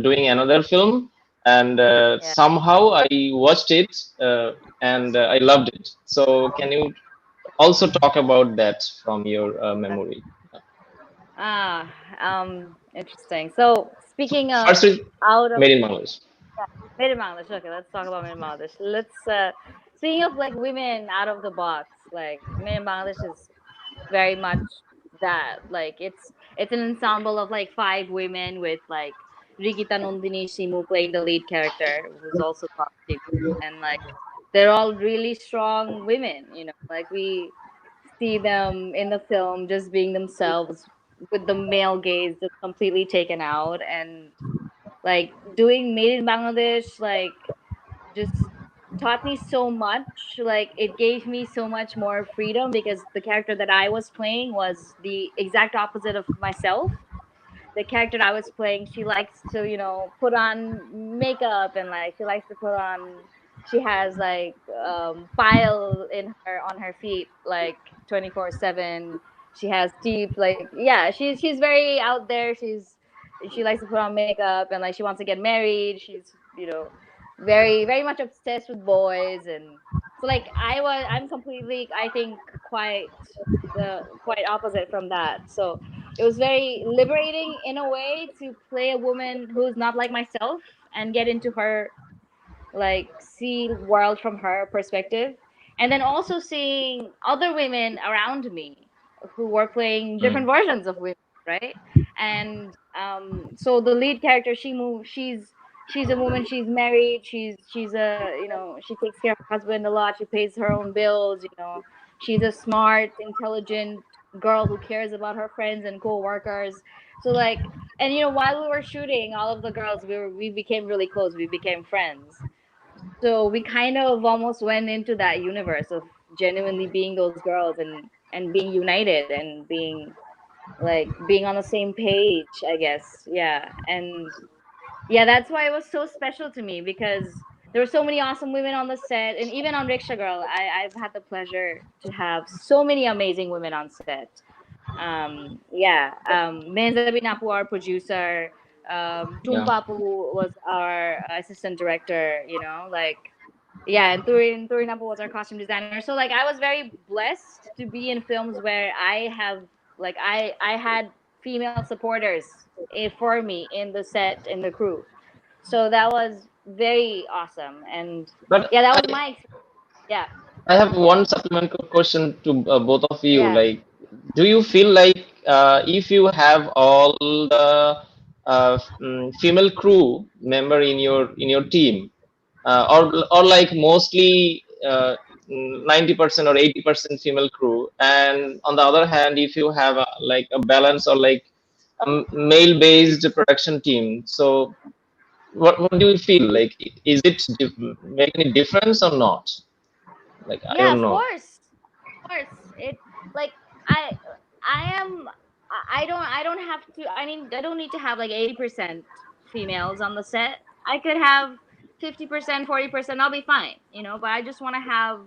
doing another film, and Yeah. somehow I watched it, and I loved it. So can you also talk about that from your memory? Ah, interesting. So So speaking first of is out of Made in Bangladesh. Made in Bangladesh, okay, let's talk about Made in Bangladesh. Let's speaking of like women out of the box, like Made in Bangladesh is very much that. Like it's an ensemble of like five women with like Rikita Nandini Shimu playing the lead character, who's also called Shimu, and like they're all really strong women. Like we see them in the film just being themselves with the male gaze just completely taken out, and like doing Made in Bangladesh like just taught me so much. Like it gave me so much more freedom because the character that I was playing was the exact opposite of myself. The character I was playing, she likes to, put on makeup, and like she likes to put on. She has like file in her on her feet like 24/7. She has teeth, like yeah, she's very out there. She likes to put on makeup, and like she wants to get married. She's very very much obsessed with boys, and so like I'm completely, I think, quite opposite from that. So it was very liberating in a way to play a woman who's not like myself and get into her, like see world from her perspective, and then also seeing other women around me who were playing different Mm, versions of women, right? And so the lead character, she's a woman, she's married, she's a, she takes care of her husband a lot, she pays her own bills, she's a smart, intelligent girl who cares about her friends and co-workers. So like, and while we were shooting, all of the girls, we became really close, we became friends. So we kind of almost went into that universe of genuinely being those girls, and being united, and being on the same page, I guess. Yeah. And yeah, that's why it was so special to me, because there were so many awesome women on the set, and even on Rickshaw Girl, I've had the pleasure to have so many amazing women on set. Yeah. Menzabi Napu, our producer, yeah. Tumpapu was our assistant director, like yeah, and Turin Apple was our costume designer. So like I was very blessed to be in films where I had female supporters for me in the set, in the crew. So that was very awesome. And But yeah, that was I my yeah. I have one supplemental question to both of you. Yeah. Like, do you feel like if you have all the female crew member in your team, or like mostly 90% or 80% female crew, and on the other hand, if you have like a balance or like a male-based production team, so what do you feel like? Is it make any difference or not? Like, I Yeah, don't of know. course. Of course. It like I I am I don't have to, I mean, I don't need to have like 80% females on the set. I could have 50%, 40%, I'll be fine, you know, but I just want to have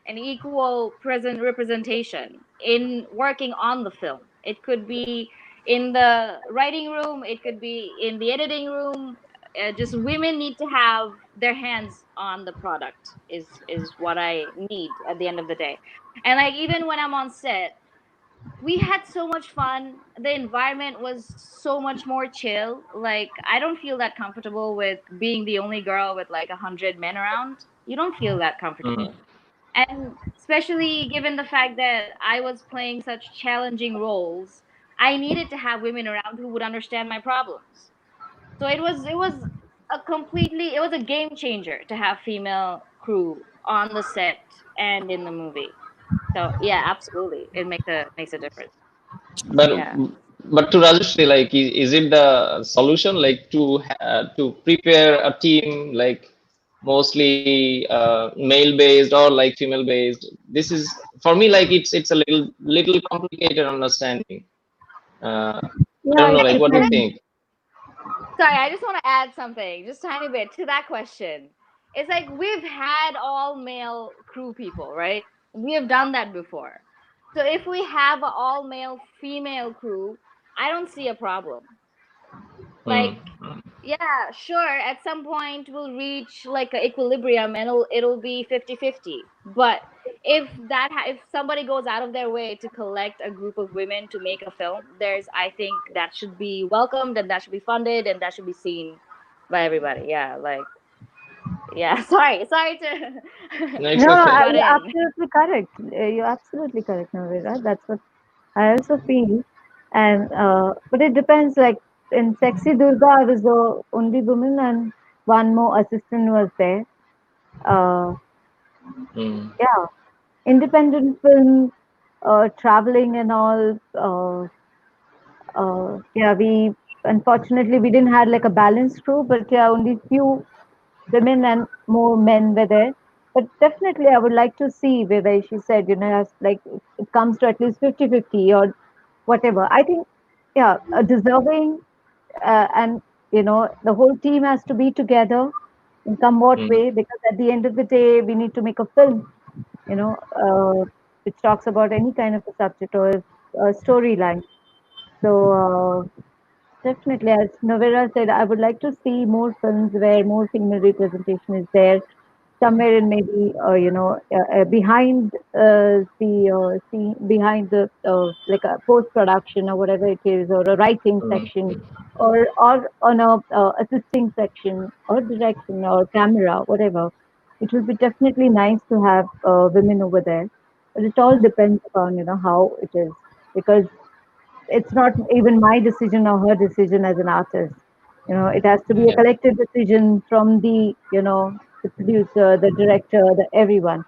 an equal present representation in working on the film. It could be in the writing room, it could be in the editing room. Just women need to have their hands on the product is what I need at the end of the day. And like even when I'm on set, we had so much fun. The environment was so much more chill. Like I don't feel that comfortable with being the only girl with like 100 men around. You don't feel that Mm, comfortable. And especially given the fact that I was playing such challenging roles, I needed to have women around who would understand my problems. So it was it was a game changer to have female crew on the set and in the movie. So yeah, absolutely, it makes a difference. but Yeah. but to Rajshri, like, is it the solution, like to prepare a team like mostly male based or like female based? This is for me like it's a little complicated understanding. Uh, I Yeah, don't know, it like, what do you depends. think? Sorry, I just want to add something, just tiny bit to that question. It's like we've had all male crew people, right? We have done that before. So if we have an all male female crew, I don't see a problem. Mm, Like yeah, sure, at some point we'll reach like a equilibrium and it'll be 50-50. But if somebody goes out of their way to collect a group of women to make a film, there's I think that should be welcomed and that should be funded and that should be seen by everybody. Yeah, like yeah, sorry to no, it's No, okay. butt you're in. absolutely correct. You're absolutely correct, Navira. That's what I also feel. And but it depends. Like in Sexy Durga, I was the only woman, and one more assistant was there. Uh, Mm, yeah, independent film, traveling and all. Yeah, we unfortunately we didn't have like a balanced crew, but yeah, only few women and more men were there. But definitely, I would like to see where she said, as like it comes to at least 50-50 or whatever. I think, yeah, deserving, and the whole team has to be together in somewhat mm, way, because at the end of the day, we need to make a film, which talks about any kind of a subject or a storyline. So, definitely, as Novera said, I would like to see more films where more female representation is there, somewhere in maybe behind behind the like a post production or whatever it is, or a writing mm, section, or on a assisting section, or direction or camera, whatever. It will be definitely nice to have women over there, but it all depends upon how it is, because it's not even my decision or her decision as an artist. It has to be a yeah. collective decision from the producer, the director, the everyone.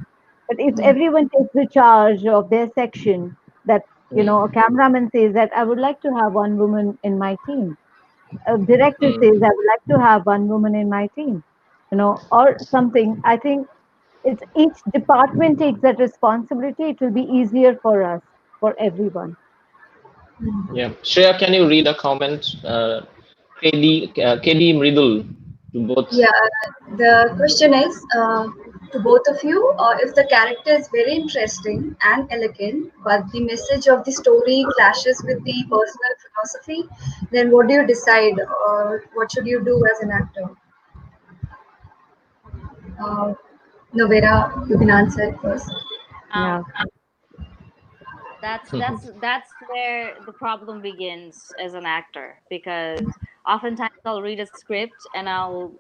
But if Yeah. everyone takes the charge of their section, that a Mm, cameraman says that I would like to have one woman in my team. A director mm, says I would like to have one woman in my team, or something. I think it's each department takes that responsibility. It will be easier for us, for everyone. yeah. Shreya, can you read a comment? KD Mridul to both. Yeah, the question is to both of you, if the character is very interesting and elegant, but the message of the story clashes with the personal philosophy, then what do you decide, or what should you do as an actor? Uh, Novera, you can answer it first. Um, Yeah. that's where the problem begins as an actor, because oftentimes I'll read a script and I'll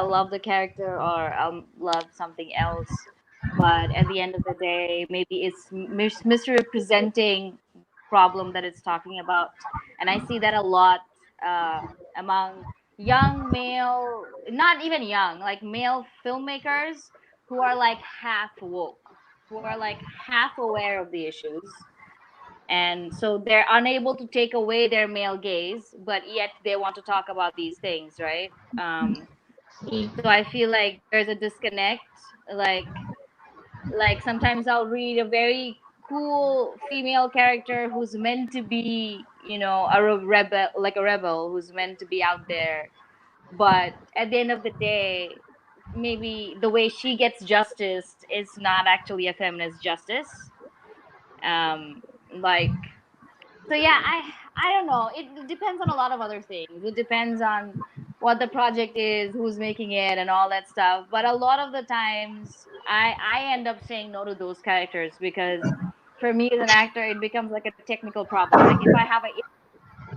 love the character or I'll love something else, but at the end of the day maybe it's misrepresenting problem that it's talking about. And I see that a lot uh, among young male, not even young, like male filmmakers who are like half woke, who are like half aware of the issues, and so they're unable to take away their male gaze, but yet they want to talk about these things, right? So I feel like there's a disconnect. Like sometimes I'll read a very cool female character who's meant to be, rebel, like a rebel who's meant to be out there, but at the end of the day maybe the way she gets justice is not actually a feminist justice. um like so yeah, I don't know, it depends on a lot of other things. It depends on what the project is, who's making it, and all that stuff. But a lot of the times I end up saying no to those characters, because for me as an actor it becomes like a technical problem. Like if I have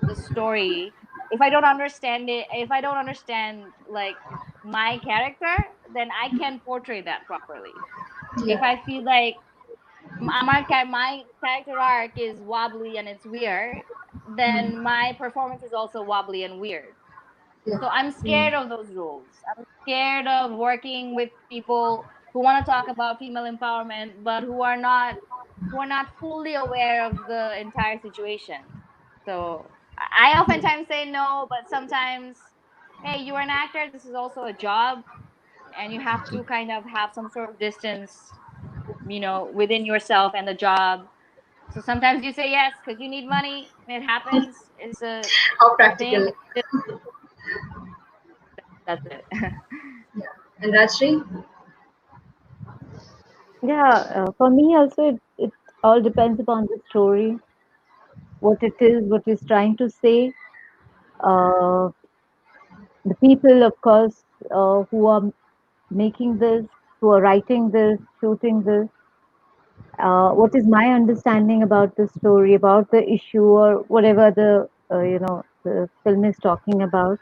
the story, if I don't understand like my character, then I can portray that properly. If Yeah, I feel like my character arc is wobbly and it's weird, then my performance is also wobbly and weird. yeah, So I'm scared of those rules. I'm scared of working with people who want to talk about female empowerment, but who are not fully aware of the entire situation. So I oftentimes say no, but sometimes, hey, you're an actor. This is also a job, and you have to kind of have some sort of distance, within yourself and the job. So sometimes you say yes because you need money. It happens. It's a how thing. practical. That's it. Yeah. And Rajshri? Yeah. For me also, it all depends upon the story, what it is, what it's trying to say. Uh, the people, of course, who are making this, who are writing this, shooting this. What is my understanding about the story, about the issue, or whatever the film is talking about?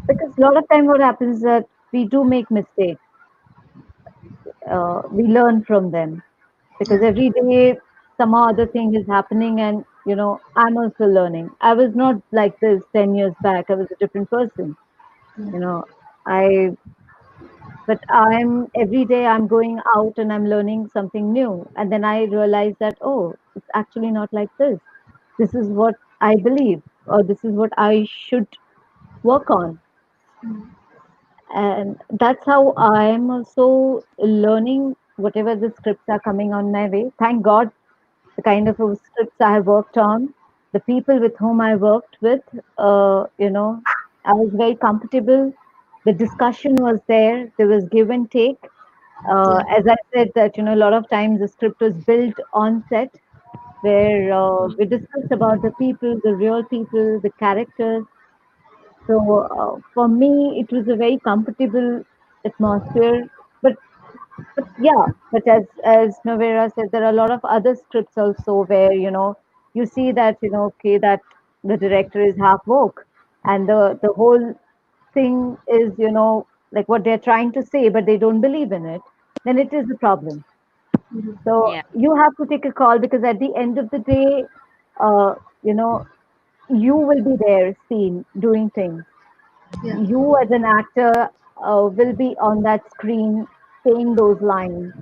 Because a lot of time, what happens is that we do make mistakes. We learn from them because Yeah, every day some other thing is happening, and I'm also learning. I was not like this 10 years back. I was a different person. You know, I but I'm every day I'm going out and I'm learning something new, and then I realize that, oh, it's actually not like this. This is what I believe, or this is what I should work on. And that's how I'm also learning whatever the scripts are coming on my way. Thank God, the kind of scripts I have worked on, the people with whom I worked with, I was very comfortable. The discussion was there. There was give and take. yeah, As I said, that a lot of times the script was built on set, where we discussed about the people, the real people, the characters. So for me, it was a very comfortable atmosphere. But yeah, but as Novera said, there are a lot of other scripts also where you see that okay, that the director is half woke, and the whole thing is like what they're trying to say, but they don't believe in it. Then it is a problem. So Yeah. you have to take a call, because at the end of the day, uh, you know, you will be there, seen doing things. yeah, You as an actor will be on that screen saying those lines,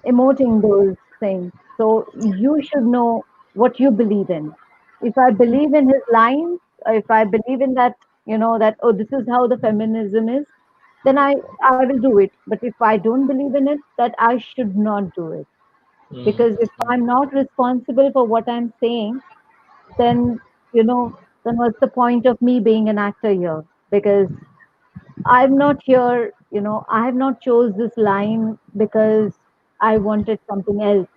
emoting those things. So you should know what you believe in. If I believe in his lines, or if I believe in that, that, oh, this is how the feminism is, then I will do it. But if I don't believe in it, that I should not do it. Because if I'm not responsible for what I'm saying, then then what's the point of me being an actor here? Because I'm not here, I have not chose this line because I wanted something else.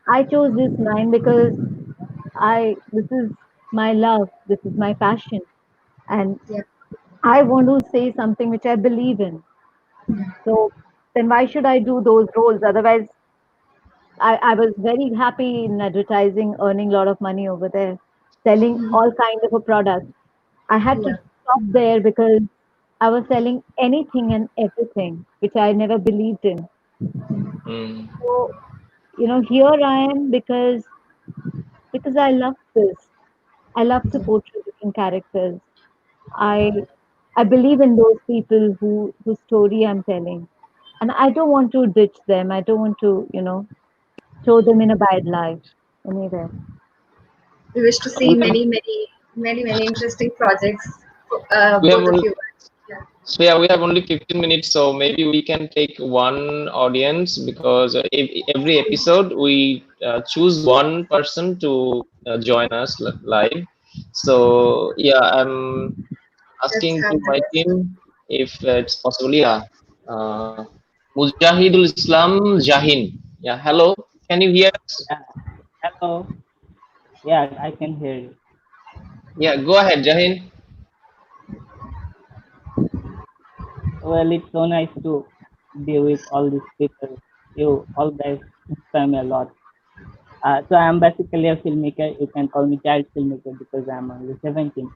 I chose this line because I this is my love, this is my passion, and yeah, I want to say something which I believe in. So then why should I do those roles? Otherwise, I was very happy in advertising, earning a lot of money over there, selling all kinds of a product. I had to Yeah. stop there because I was selling anything and everything, which I never believed in. Mm. So, here I am because I love this. I love to portray different characters. I I believe in those people whose story I'm telling, and I don't want to ditch them. I don't want to show them in a bad light anywhere. We wish to see We have, many interesting projects, we have both of only, you. Yeah. so yeah, we have only 15 minutes, so maybe we can take one audience because every episode we choose one person to join us live. So yeah, I'm Let's asking to have the my best. team if it's possible. Yeah, uh, Mujahidul Islam Jahin. Yeah, hello. Can you hear us? Yeah, hello. Yeah, I can hear you. Yeah, go ahead, Jahin. Well, it's so nice to be with all these people. You all guys inspire me a lot. So I'm basically a filmmaker. You can call me child filmmaker because I'm only 17.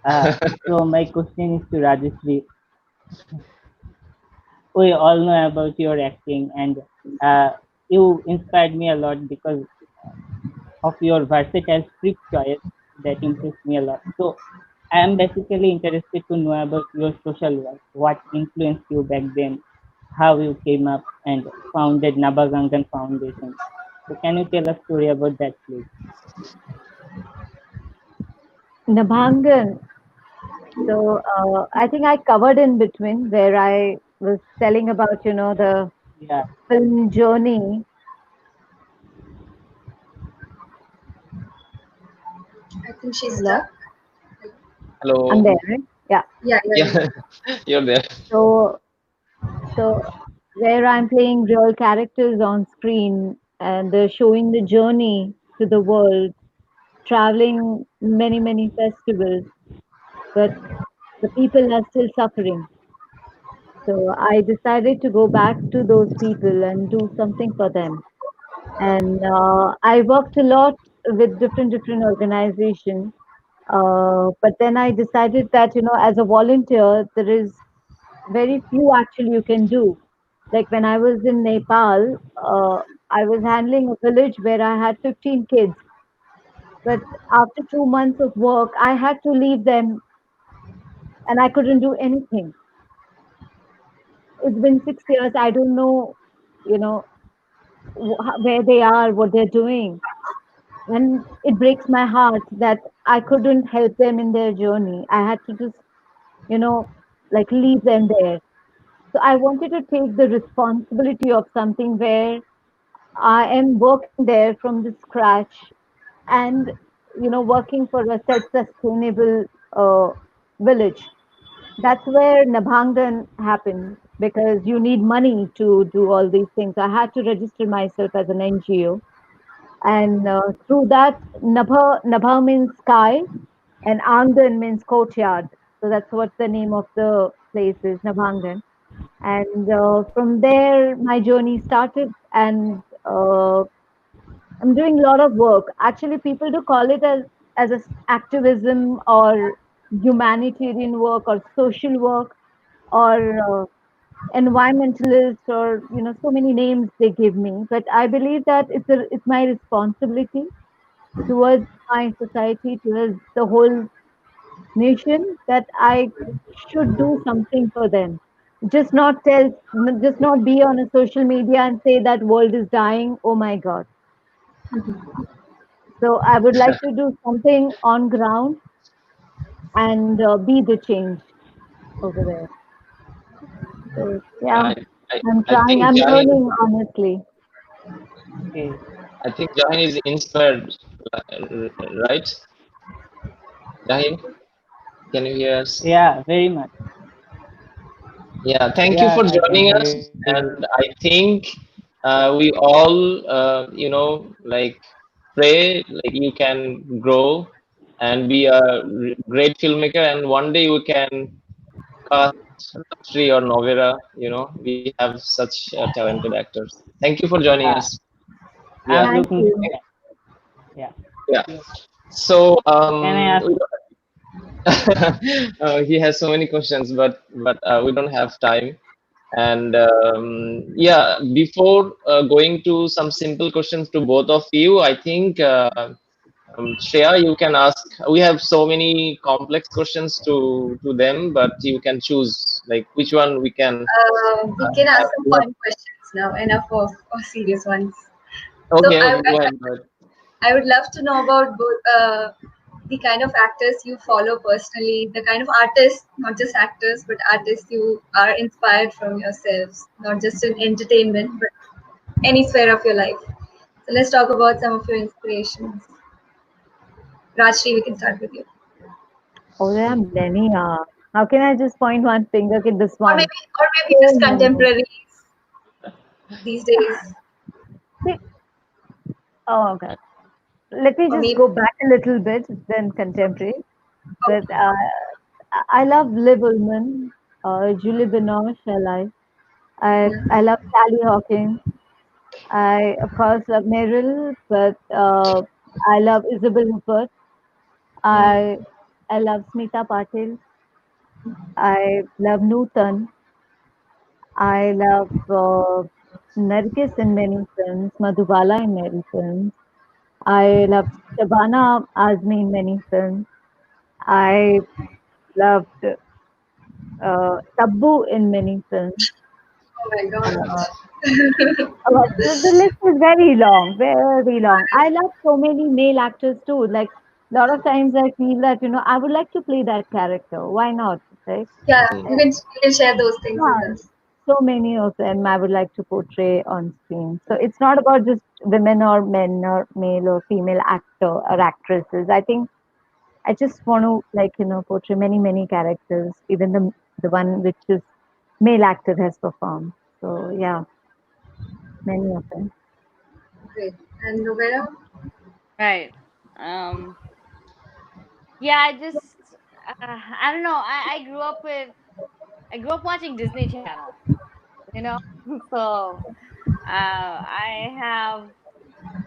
Uh, so my question is to Rajshri. We all know about your acting, and uh, you inspired me a lot because of your versatile script choice that impressed me a lot. So I am basically interested to know about your social work, what influenced you back then, how you came up and founded Nabagangan Foundation. So can you tell a story about that, please? Nabhangan. So I think I covered in between where I was telling about the Yeah, film journey. I think she's Hello, stuck. I'm Hello. there, right? Yeah. Yeah, yeah, Yeah, yeah. you're there. So so where I'm playing real characters on screen and they're showing the journey to the world, traveling many festivals, but the people are still suffering. So I decided to go back to those people and do something for them. And I worked a lot with different organizations. But then I decided that as a volunteer, there is very few actually you can do. Like when I was in Nepal, I was handling a village where I had 15 kids. But after 2 months of work, I had to leave them and I couldn't do anything. It's been 6 years. I don't know, you know, where they are, what they're doing. And it breaks my heart that I couldn't help them in their journey. I had to just, you know, like leave them there. So I wanted to take the responsibility of something where I am working there from the scratch and, working for a self-sustainable village. That's where Nabhangan happened because you need money to do all these things. I had to register myself as an NGO. And through that, Nabha means sky and Angan means courtyard. So that's what the name of the place is, Nabhangan. And from there, my journey started, and I'm doing a lot of work. Actually, people do call it as activism or humanitarian work or social work or environmentalist or so many names they give me. But I believe that it's my responsibility towards my society, towards the whole nation, that I should do something for them. Just not be on a social media and say that world is dying. Oh my God. So I would like to do something on ground and be the change over there. So Yeah, yeah, I, I'm I trying. think I'm Jahin, learning honestly. okay. I think Jahin is inspired, right? Jahin, can you hear us? Yeah, very much. Yeah, thank you Yeah, for I can joining hear us. you. And I think we all, like pray like you can grow and be a great filmmaker, and one day we can past, Rajshri or Novera, we have such talented actors. Thank you for joining Yeah, us. Yeah, I'm Thank looking you. forward. Yeah. yeah. So Can I ask? he has so many questions, but we don't have time. And yeah, before going to some simple questions to both of you, I think Shreya, you can ask. We have so many complex questions to them, but you can choose like which one we can We can ask some have. fun questions now, enough of serious ones. So Okay, okay, go ahead. Go ahead. I would love to know about both the kind of actors you follow personally, the kind of artists, not just actors, but artists you are inspired from yourselves, not just in entertainment, but any sphere of your life. So let's talk about some of your inspirations. Rajshri, we can start with you. Oh, there are many. How can I just point one finger at this one? Or maybe So just many. contemporaries these days, See, oh, God. Let me or just maybe go back a little bit, then contemporary. But okay, I love Liv Ullmann, Julie Binoche, yeah, I love Sally Hawkins. I, of course, love Meryl, but I love Isabel Huppert. yeah. I, I love Smita Patil. I love Nutan. I love Nargis in many films, Madhubala in many films. I love Shabana Azmi in many films. I loved Taboo in many films. Oh my God. Uh, the list is very long, very long. I love so many male actors too. Like a lot of times I feel that, I would like to play that character. Why not? Right? Yeah, Mm. you can share those things with Yeah, us. so many of them I would like to portray on screen. So it's not about just women or men or male or female actor or actresses. I think I just want to portray many, many characters, even the one which is male actor has performed. So yeah, many of them. Great. And Novera? Right. Um. Yeah. I don't know. I grew up watching Disney Channel. You know. So I have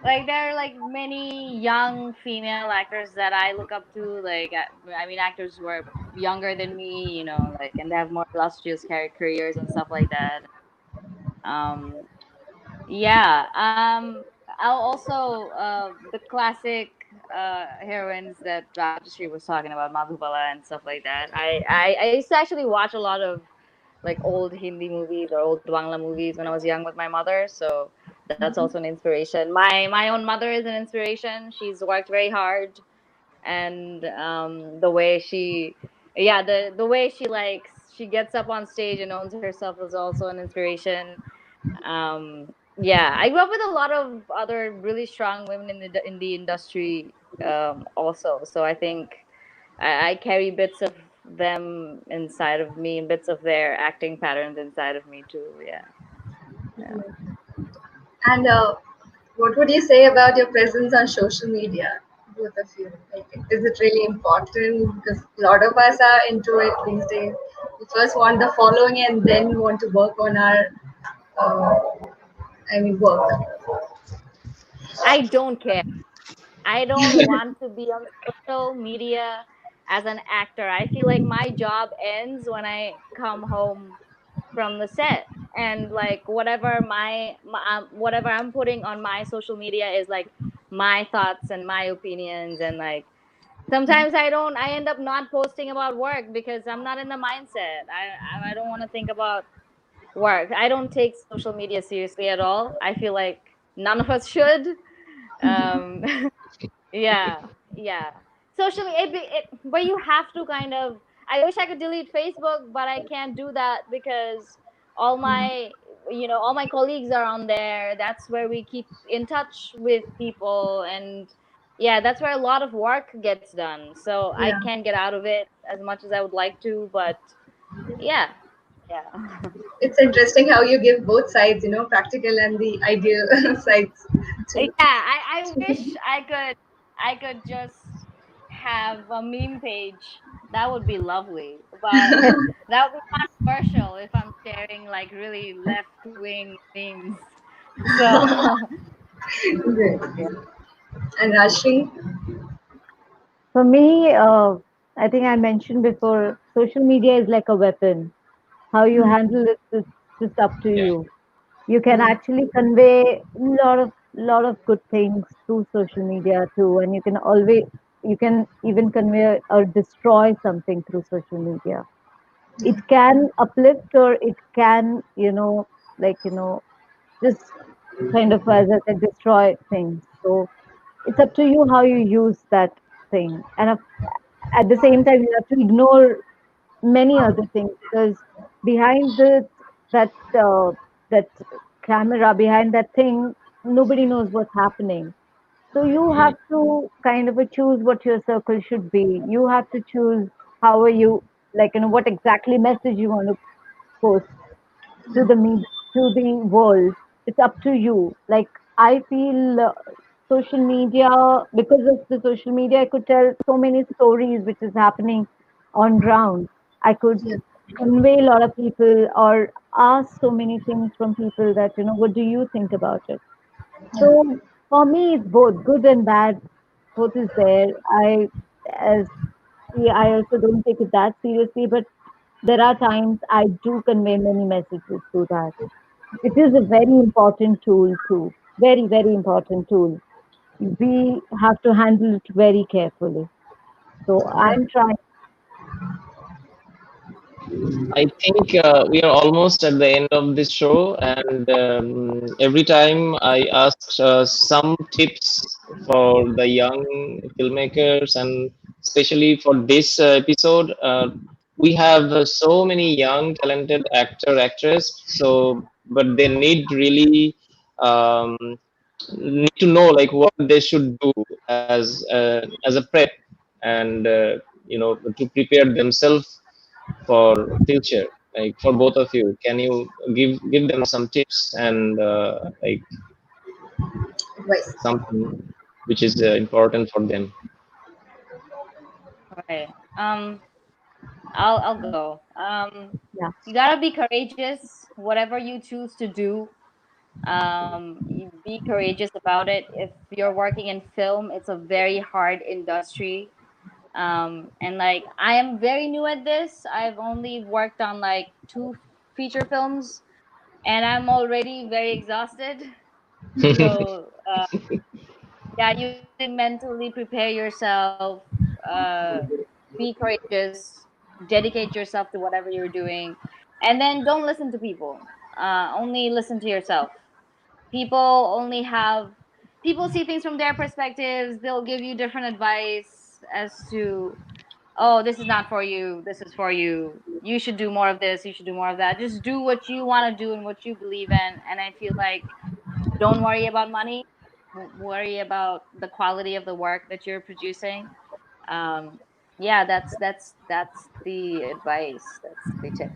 like there are like many young female actors that I look up to. Like I mean, actors who are younger than me. Like and they have more illustrious careers and stuff like that. Um. Yeah. I'll also the classic heroines that Rajashri was talking about, Madhubala and stuff like that. I used to actually watch a lot of like old Hindi movies or old Bangla movies when I was young with my mother. So that's also an inspiration. My own mother is an inspiration. She's worked very hard, and the way she, yeah, the way she gets up on stage and owns herself is also an inspiration. Yeah, I grew up with a lot of other really strong women in the industry also. So I think I carry bits of them inside of me and bits of their acting patterns inside of me too. Yeah, yeah. And what would you say about your presence on social media, both of you? Like, is it really important? Because a lot of us are into it these days. We first want the following and then want to work on our, uh, work. I don't care. I don't want to be on social media as an actor. I feel like my job ends when I come home from the set, and like whatever I'm putting on my social media is like my thoughts and my opinions, and like sometimes I end up not posting about work because I'm not in the mindset. I don't want to think about work. I don't take social media seriously at all. I feel like none of us should. um Yeah, yeah. Socially, but you have to kind of. I wish I could delete Facebook, but I can't do that because all my, all my colleagues are on there. That's where we keep in touch with people, and yeah, that's where a lot of work gets done. So I Yeah. can't get out of it as much as I would like to, but yeah, yeah. It's interesting how you give both sides, practical and the ideal sides Yeah, too. I wish I could just have a meme page that would be lovely. But that would be controversial if I'm sharing like really left wing memes. So Great. yeah. And Rashri? For me, I think I mentioned before, social media is like a weapon. How you handle it is just up to Yeah. you. You can Yeah. actually convey lot of good things through social media too, and you can even convey or destroy something through social media. It Yeah. can uplift or it can, just kind of, as I said, destroy things. So it's up to you how you use that thing. And at the same time, you have to ignore many other things because behind that uh, that camera, behind that thing, nobody knows what's happening. So you have to kind of choose what your circle should be. You have to choose how are you, what exactly message you want to post to the world. It's up to you. Like, I feel social media, because of the social media, I could tell so many stories which is happening on ground. I could Yeah. convey a lot of people or ask so many things from people that, what do you think about it? So Yeah. for me, it's both good and bad. Both is there. As yeah, I also don't take it that seriously, but there are times I do convey many messages through that. It is a very important tool too. Very, very important tool. We have to handle it very carefully. So Right. I'm trying. I think we are almost at the end of this show, and every time I ask some tips for the young filmmakers, and especially for this episode, we have so many young talented actress. So, but they need really um, need to know like what they should do as a prep, and to prepare themselves for future, like for both of you. Can you give them some tips and like Advice. something which is important for them? Right. I'll go. Yeah. You gotta be courageous. Whatever you choose to do, you be courageous about it. If you're working in film, it's a very hard industry. And like I am very new at this. I've only worked on like two feature films, and I'm already very exhausted. So yeah, you have to mentally prepare yourself. Uh, be courageous. Dedicate yourself to whatever you're doing, and then don't listen to people. Only listen to yourself. People only have people see things from their perspectives. They'll give you different advice as to, oh, this is not for you, this is for you, you should do more of this, you should do more of that. Just do what you want to do and what you believe in. And I feel like don't worry about money, worry about the quality of the work that you're producing. um yeah, that's the advice, that's the tip.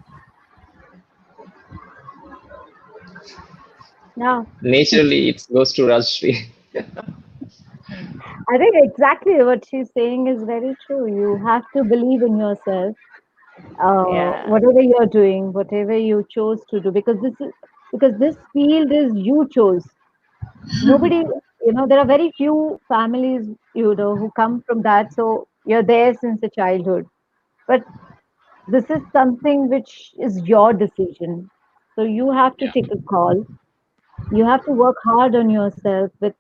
Yeah. Naturally, it goes to Rajshri. I think exactly what she's saying is very true. You have to believe in yourself. Yeah. Whatever you're doing, whatever you chose to do, because this field is you chose. Nobody, there are very few families, who come from that. So you're there since the childhood. But this is something which is your decision. So you have to Yeah. take a call. You have to work hard on yourself with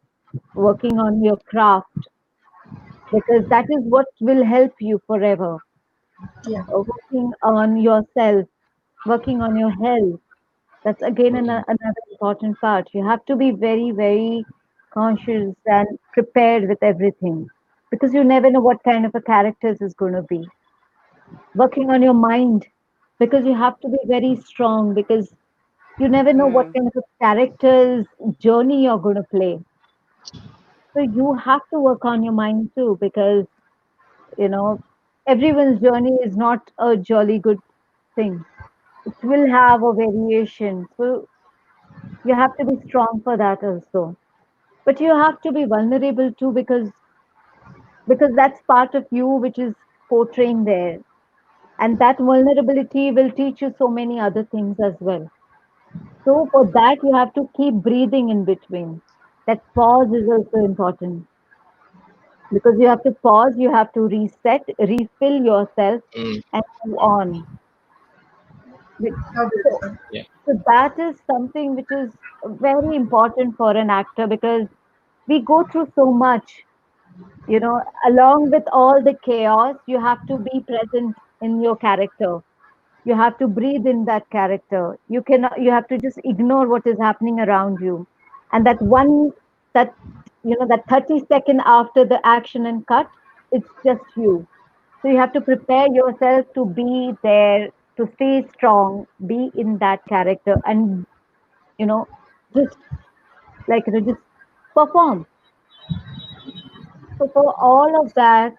working on your craft because that is what will help you forever. Yeah. Working on yourself, working on your health. That's again another important part. You have to be very, very conscious and prepared with everything because you never know what kind of a character is going to be. Working on your mind because you have to be very strong because you never know what Mm. kind of a character's journey you're going to play. So you have to work on your mind too because, you know, everyone's journey is not a jolly good thing. It will have a variation. So you have to be strong for that also. But you have to be vulnerable too because that's part of you which is portraying there. And that vulnerability will teach you so many other things as well. So for that, you have to keep breathing in between. That pause is also important because you have to pause, you have to reset, refill yourself, Mm, and move on. How So, beautiful. yeah. so that is something which is very important for an actor because we go through so much. Along with all the chaos, you have to be present in your character. You have to breathe in that character. You have to just ignore what is happening around you. And that that 30 second after the action and cut, it's just you. So you have to prepare yourself to be there, to stay strong, be in that character, and you know just just perform. So for all of that,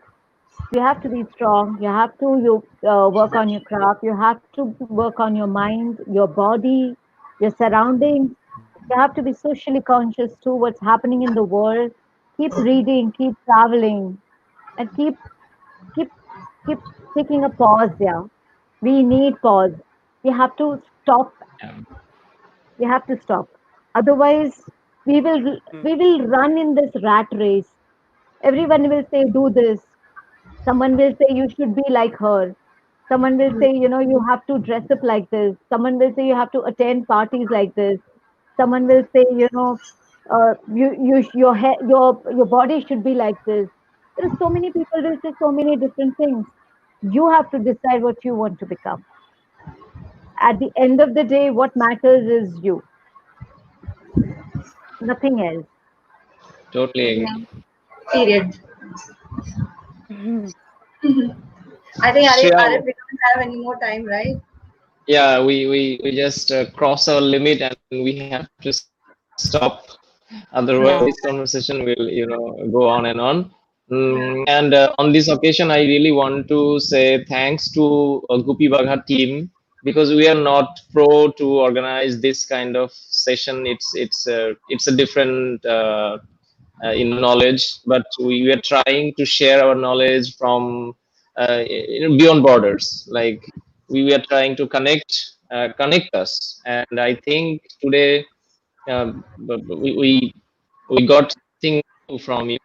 you have to be strong. You have to work on your craft. You have to work on your mind, your body, your surroundings. You have to be socially conscious to what's happening in the world. Keep reading, keep traveling, and keep keep taking a pause. Yeah, we need pause. We have to stop. Yeah. We have to stop. Otherwise, we will run in this rat race. Everyone will say, "Do this." Someone will say you should be like her. Someone will say, you have to dress up like this. Someone will say you have to attend parties like this. Someone will say, your body should be like this. There are so many people will say so many different things. You have to decide what you want to become. At the end of the day, what matters is you, nothing else. Totally Yeah. agree. Period. Mhm. I think Shreya, Arif, we don't have any more time, right? yeah, we just cross our limit and we have to stop. Otherwise, this conversation Yeah, will, go on and on. And on this occasion, I really want to say thanks to Guppy Bagha team because we are not pro to organize this kind of session. It's a different knowledge, but we are trying to share our knowledge from beyond borders. Like we are trying to connect us, and I think today we got something new from you,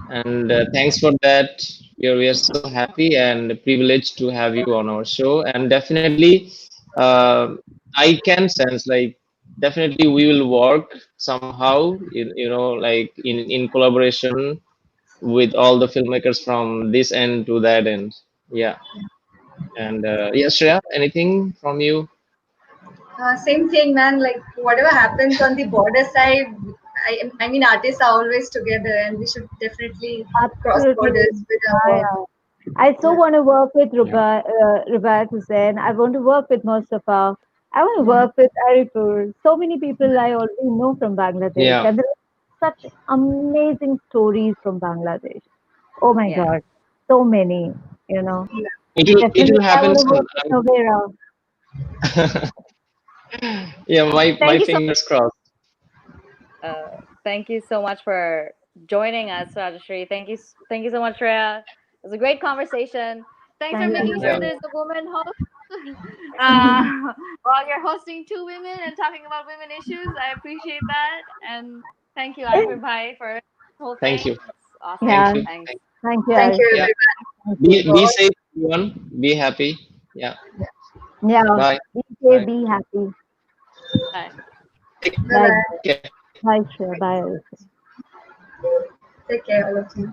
and thanks for that. We are so happy and privileged to have you on our show, and definitely uh, I can sense like definitely we will work somehow like in collaboration with all the filmmakers from this end to that end. Yeah. And yeah, Shreya, anything from you? Same thing, man. Like whatever happens on the border side, I mean, artists are always together, and we should definitely cross absolutely. borders with our Yeah, work. yeah. I so Yeah, want to work with Yeah. Rubaiyat Hussain. I want to work with Mustafa. I want to yeah, work with Arifur. So many people I already know from Bangladesh, Yeah. and there are such amazing stories from Bangladesh. Oh my Yeah. God, so many. You know, It will definitely I happen want to soon. work with Novera. Yeah, my Thank you so fingers crossed. thank you so much for joining us, Rajshri. Thank you so much, Rhea. It was a great conversation. Thanks for Thank making you. Yeah. sure there's a woman host. uh, while you're hosting two women and talking about women issues, I appreciate that. And thank you, Arifur Bhai, for the whole Thank thing. you. It's awesome. Thank Yeah, you. Thanks. thank you, thank you, Yeah. Arifur. everyone. Thank you. Be safe, everyone. Be happy. Yeah. Yeah, Bye. be Bye. safe, be happy. Bye. Take Bye Bye, care. bye, Shreya. Bye, Arifur. bye. Take care, all of you.